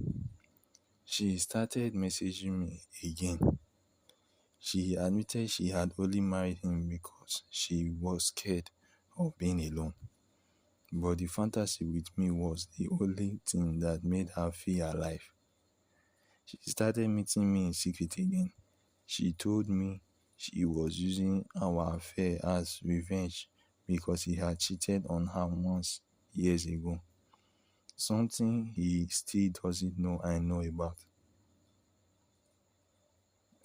She started messaging me again. She admitted she had only married him because she was scared of being alone. But the fantasy with me was the only thing that made her feel alive. She started meeting me in secret again. She told me she was using our affair as revenge because he had cheated on her once years ago. Something he still doesn't know I know about.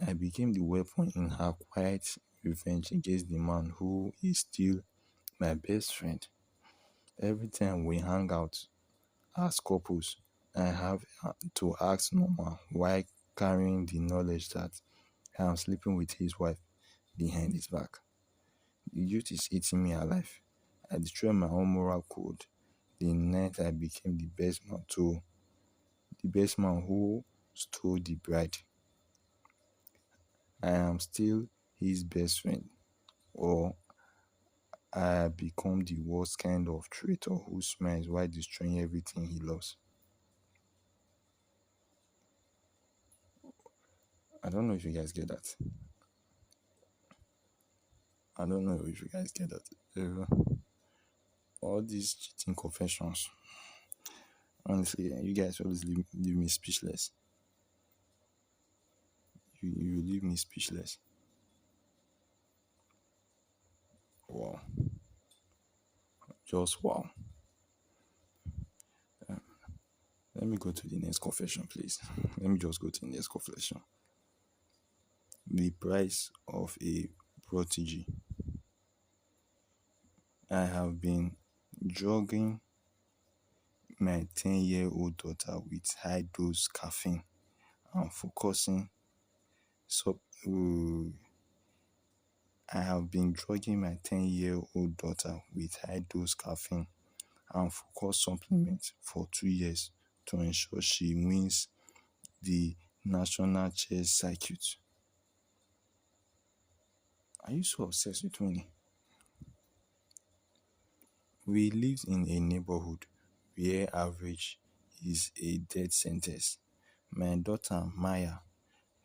I became the weapon in her quiet revenge against the man who is still my best friend. Every time we hang out as couples, I have to ask Norma why carrying the knowledge that I am sleeping with his wife behind his back. The youth is eating me alive. I destroyed my own moral code the night I became the best man who stole the bride. I am still his best friend, or I have become the worst kind of traitor who smiles while destroying everything he loves. I don't know if you guys get that. I don't know if you guys get that. All these cheating confessions, honestly, you guys always leave me speechless. You leave me speechless. Wow. Just wow. Let me go to the next confession, please. Let me just go to the next confession. The price of a prodigy. I have been drugging my 10-year-old daughter with high dose caffeine and focusing sub. I have been drugging my 10-year-old daughter with high dose caffeine and focus supplements for 2 years to ensure she wins the national chess circuit. Are you so obsessed with winning? We lived in a neighborhood where average is a death sentence. My daughter Maya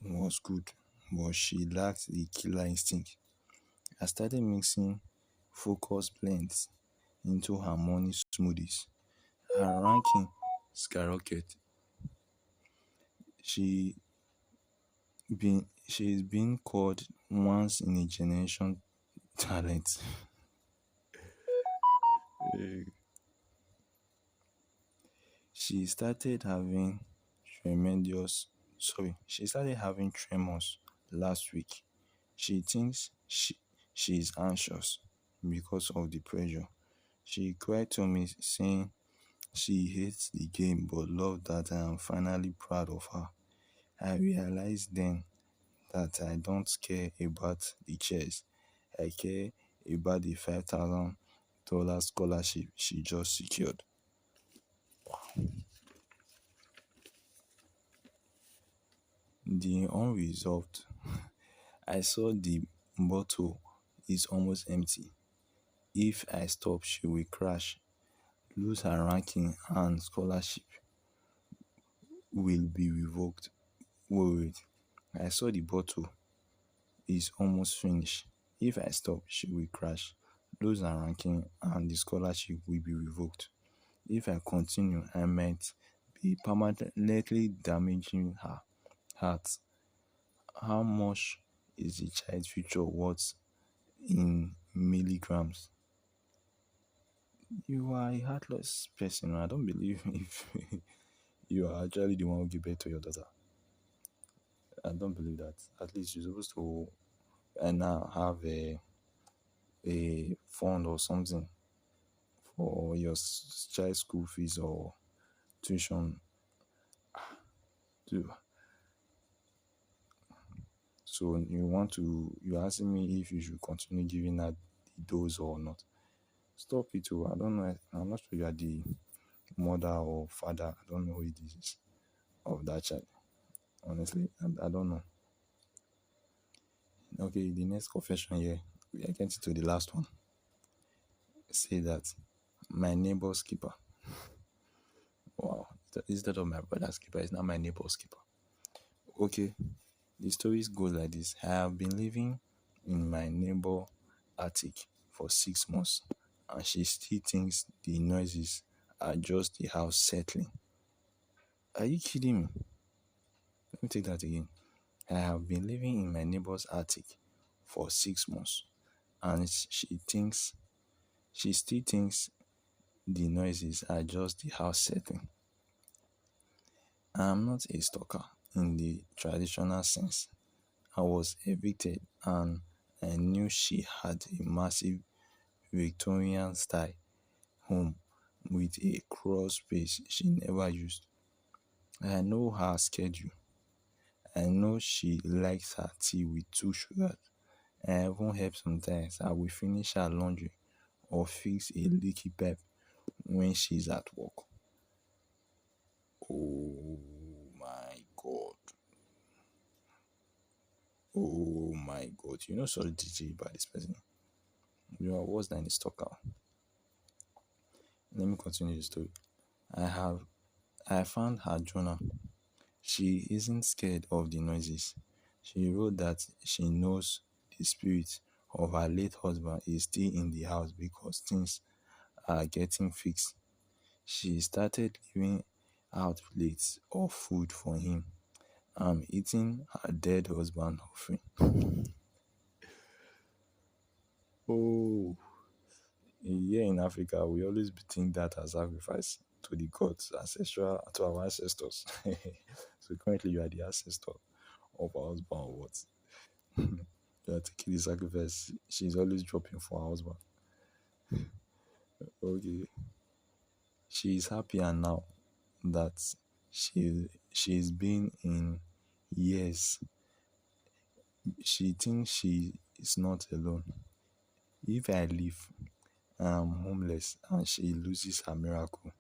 was good, but she lacked the killer instinct. I started mixing focus blends into her morning smoothies. Her ranking skyrocketed. She she's been called once in a generation talent. Eh, she started having she started having tremors last week. She thinks she is anxious because of the pressure. She cried to me saying she hates the game but loved that I am finally proud of her. I realized then that I don't care about the chess. I care about the $5,000 scholarship she just secured. The unresolved. I saw the bottle is almost empty. If I stop, she will crash, lose her ranking, and scholarship will be revoked. Worried. I saw the bottle is almost finished. If I stop, she will crash, lose her ranking, and the scholarship will be revoked. If I continue, I might be permanently damaging her heart. How much is the child's future worth in milligrams? You are a heartless person. I don't believe if you are actually the one who give birth to your daughter. I don't believe that. At least you're supposed to now have a fund or something for your child's school fees or tuition too. So you're asking me if you should continue giving her the dose or not. Stop it too. I don't know. I'm not sure you are the mother or father. I don't know who it is of that child. Honestly, I don't know. Okay, the next confession here. We are getting to the last one. Say that my neighbor's keeper. Wow. Instead of my brother's keeper, it's now my neighbor's keeper. Okay, the stories go like this. I have been living in my neighbor attic for 6 months, and she still thinks the noises are just the house settling. Are you kidding me? Let me take that again. I have been living in my neighbor's attic for 6 months, and she still thinks the noises are just the house settling. I am not a stalker in the traditional sense. I was evicted and I knew she had a massive Victorian style home with a crawl space she never used. I know her schedule. I know she likes her tea with 2 sugars. I even help sometimes. I will finish her laundry or fix a leaky pipe when she's at work. Oh my god. Oh my god. You know sorry DJ by this person. You are worse than a stalker. Let me continue the story. I have I found her journal. She isn't scared of the noises. She wrote that she knows the spirit of her late husband is still in the house because things are getting fixed. She started giving out plates of food for him. I'm eating her dead husband offering. Oh, here in Africa, we always think that as sacrifice to the gods, ancestral to our ancestors. So currently, you are the ancestor of our husband or what? You are taking the sacrifice. She's always dropping for her husband. Okay, she's happier now that she's been in years. She thinks she is not alone. If I leave, I'm homeless and she loses her miracle.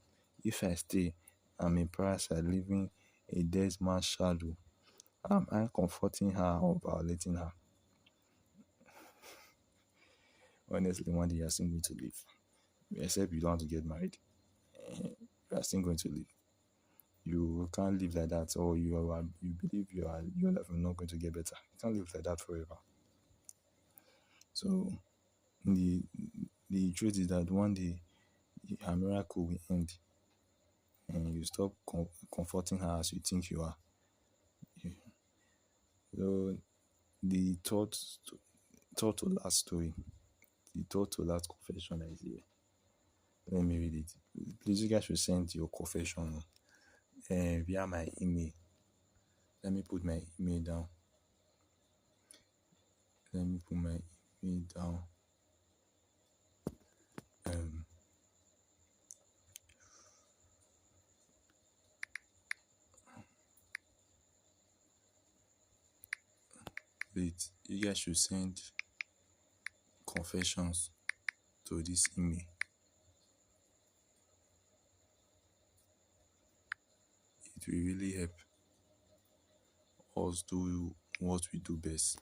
If I stay, I'm a parasite living a dead man's shadow. Am I comforting her or violating her? Honestly, one day you're still going to leave. Except you don't want to get married. You are still going to leave. You can't live like that, or you believe your life is not going to get better. You can't live like that forever. So the the truth is that one day her miracle will end, and you stop comforting her as you think you are. So the third to last story, the third to last confession is here. Let me read it. Please, you guys should send your confession via my email. Let me put my email down. Let me put my email down. Um, Wait, you guys should send confessions to this email. It will really help us do what we do best,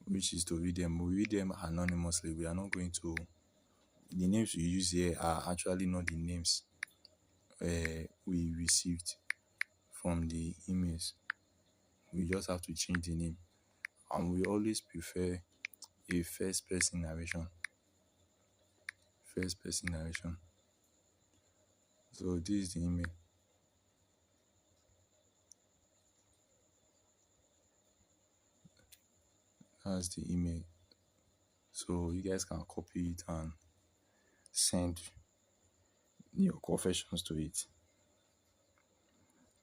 which is to read them. We read them anonymously. We are not going to. The names we use here are actually not the names we received from the emails. We just have to change the name, and we always prefer a first person narration. First person narration. So this is the email. That's the email. So you guys can copy it and send your confessions to it.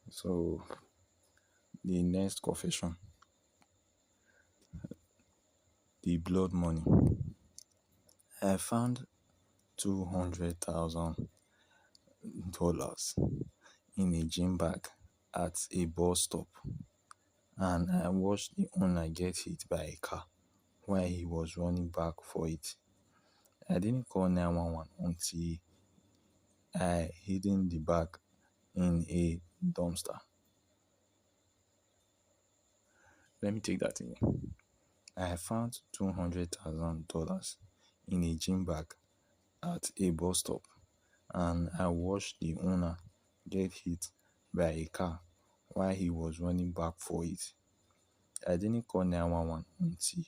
So the next confession, the blood money. I found $200,000 in a gym bag at a bus stop, and I watched the owner get hit by a car while he was running back for it. I didn't call 911 until I hidden the bag in a dumpster. Let me take that again. I found $200,000 in a gym bag at a bus stop, and I watched the owner get hit by a car while he was running back for it. I didn't call 911 until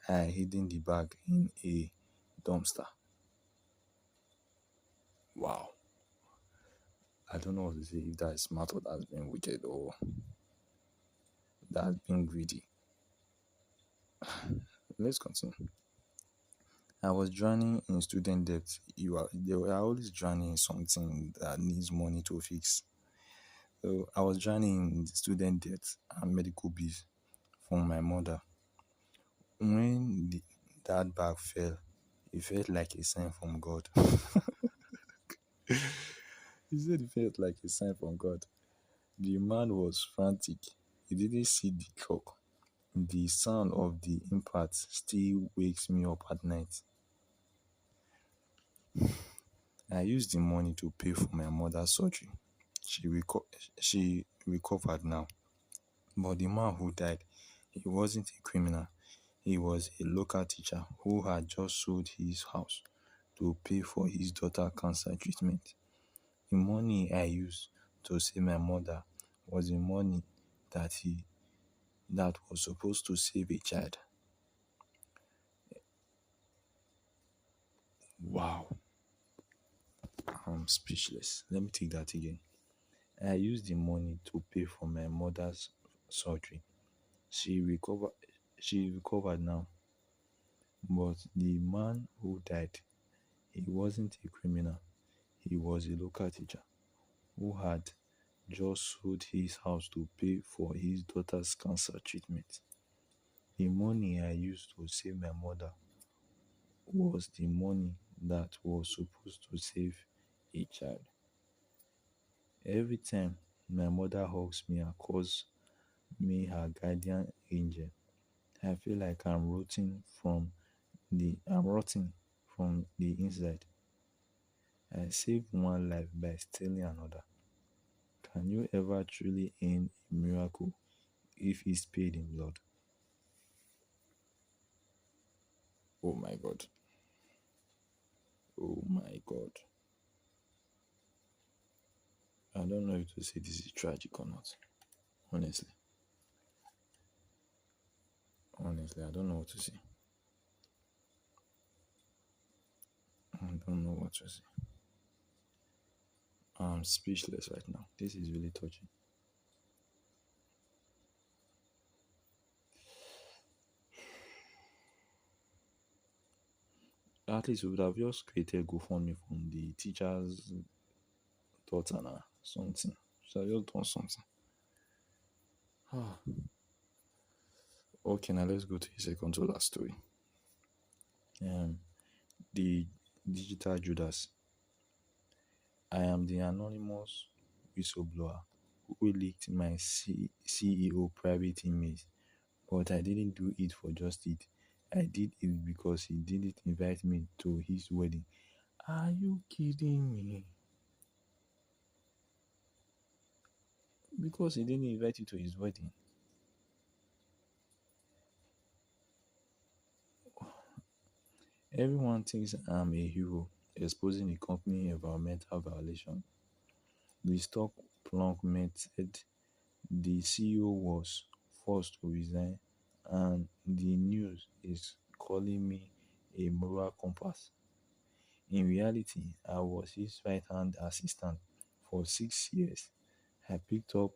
I hidden the bag in a dumpster. Wow. I don't know what to say, if that's smart or that's being wicked or that's being greedy. Let's continue. I was drowning in student debt. They were always drowning in something that needs money to fix. So I was drowning in student debt and medical bills from my mother. When that bag fell, it felt like a sign from God. He said it felt like a sign from God. The man was frantic. He didn't see the clock. The sound of the impact still wakes me up at night. I used the money to pay for my mother's surgery. She recovered now. But the man who died, he wasn't a criminal. He was a local teacher who had just sold his house to pay for his daughter's cancer treatment. The money I used to save my mother was the money that was supposed to save a child. Wow, I'm speechless. Let me take that again. I used the money to pay for my mother's surgery. She recovered she recovered now. But the man who died, he wasn't a criminal. He was a local teacher who had just sold his house to pay for his daughter's cancer treatment. The money I used to save my mother was the money that was supposed to save a child. Every time my mother hugs me and calls me her guardian angel, I feel like I'm rotting from the inside. I saved one life by stealing another. Can you ever truly earn a miracle if it's paid in blood? Oh my god. Oh my god. I don't know if to say this is tragic or not. Honestly. Honestly, I don't know what to say. I don't know what to say. I'm speechless right now. This is really touching. At least we would have just created GoFundMe from the teacher's daughter now. Something. Should have just done something. Ah. Okay, now let's go to the second to last story. Um, the digital Judas. I am the anonymous whistleblower who leaked my CEO private emails, but I didn't do it for just it. I did it because he didn't invite me to his wedding. Are you kidding me? Because he didn't invite you to his wedding. Everyone thinks I'm a hero exposing a company environmental violation. The stock plummeted, the CEO was forced to resign, and the news is calling me a moral compass. In reality, I was his right hand assistant for 6 years. I picked up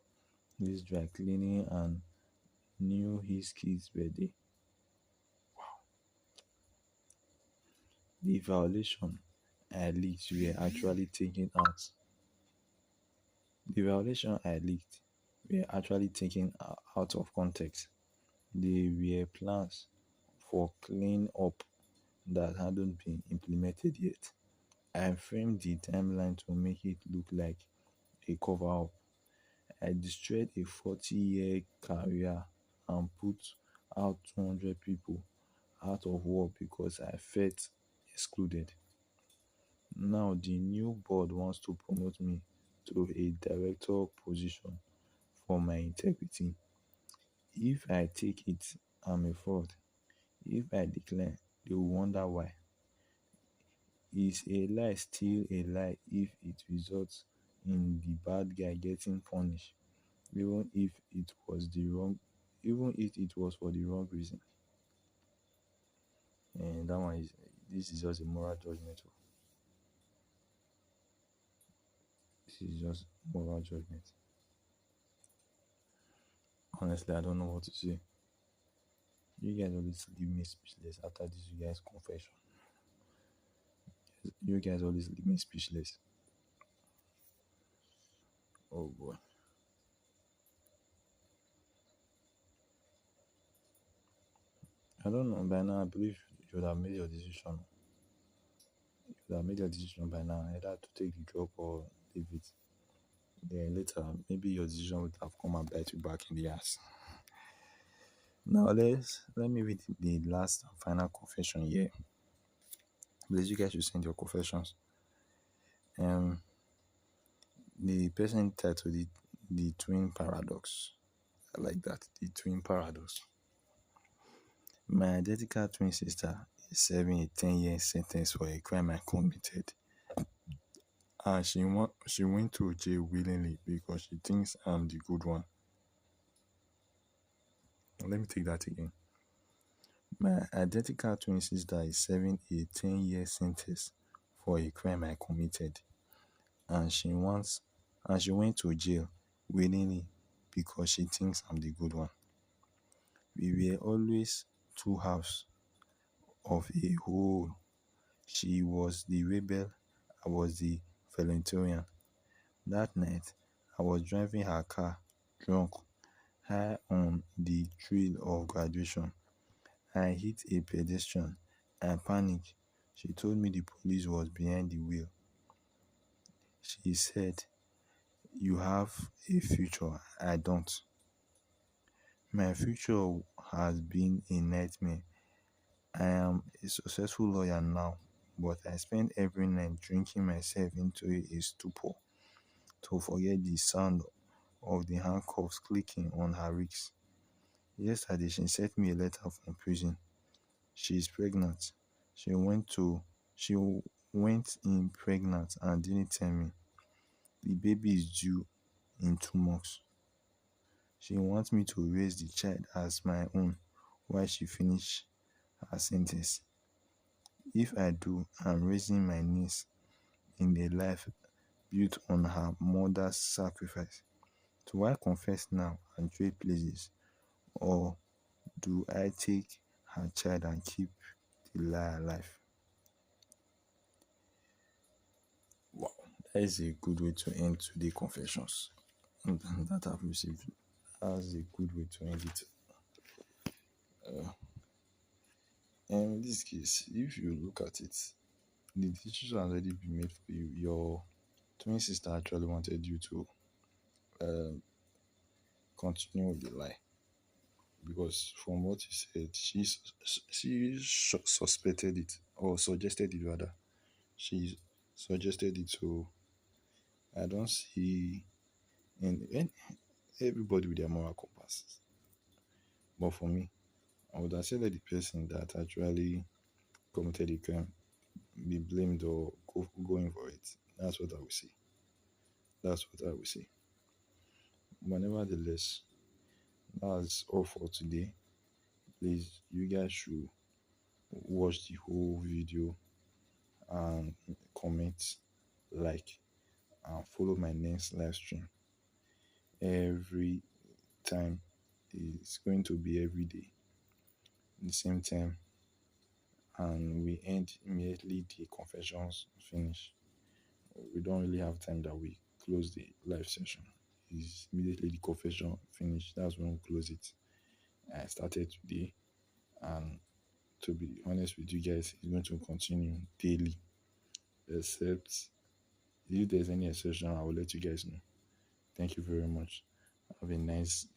his dry cleaning and knew his kids' birthday. The violation I leaked were actually taken out. The violation I leaked were actually taken out of context. They were plans for clean up that hadn't been implemented yet. I framed the timeline to make it look like a cover up. I destroyed a 40-year career and put out 200 people out of work because I felt excluded. Now the new board wants to promote me to a director position for my integrity. If I take it, I'm a fraud. If I decline, they will wonder why. Is a lie still a lie if it results in the bad guy getting punished, even if it was the wrong even if it was for the wrong reason? And that one is this is just a moral judgment. This is just moral judgment. Honestly, I don't know what to say. You guys always leave me speechless after this you guys confession. You guys always leave me speechless. Oh boy. I don't know. By now, I believe you would have made your decision. You would have made your decision by now, either to take the job or leave it. Then later, maybe your decision would have come and bite you back in the ass. Now, let me read the last and final confession here. Please, you guys should send your confessions. Um, the person titled it "The Twin Paradox." I like that. The Twin Paradox. My identical twin sister is serving a 10-year sentence for a crime I committed. And she went to jail willingly because she thinks I'm the good one. Let me take that again. My identical twin sister is serving a 10-year sentence for a crime I committed. And she went to jail willingly because she thinks I'm the good one. We were always two halves of a whole. She was the rebel, I was the Valentinian. That night, I was driving her car, drunk, high on the thrill of graduation. I hit a pedestrian. I panicked, She told me the police was behind the wheel. She said, "You have a future. I don't. My future has been a nightmare. I am a successful lawyer now, but I spend every night drinking myself into a stupor to forget the sound of the handcuffs clicking on her wrist. Yesterday, she sent me a letter from prison. She is pregnant. She went to she went in pregnant and didn't tell me. The baby is due in 2 months. She wants me to raise the child as my own while she finishes her sentence. If I do, I'm raising my niece in a life built on her mother's sacrifice. Do I confess now and trade places, or do I take her child and keep the lie alive?" Wow, that is a good way to end today confessions that I've received. That's a good way to end it. And in this case, if you look at it, the decision has already been made for you. Your twin sister actually wanted you to uh, continue with the lie, because from what you said, she suspected it, or suggested it rather. She suggested it. So I don't see, and everybody with their moral compass. But for me, I would have said that the person that actually committed the crime be blamed or going for it. That's what I would say. That's what I would say. But nevertheless, that's all for today. Please, you guys should watch the whole video and comment, like, and follow my next live stream. Every time is going to be every day, the same time, and we end immediately the confessions finish. We don't really have time that we close the live session. Is immediately the confession finish. That's when we close it. I started today, and to be honest with you guys, it's going to continue daily. Except if there's any exception, I will let you guys know. Thank you very much. Have a nice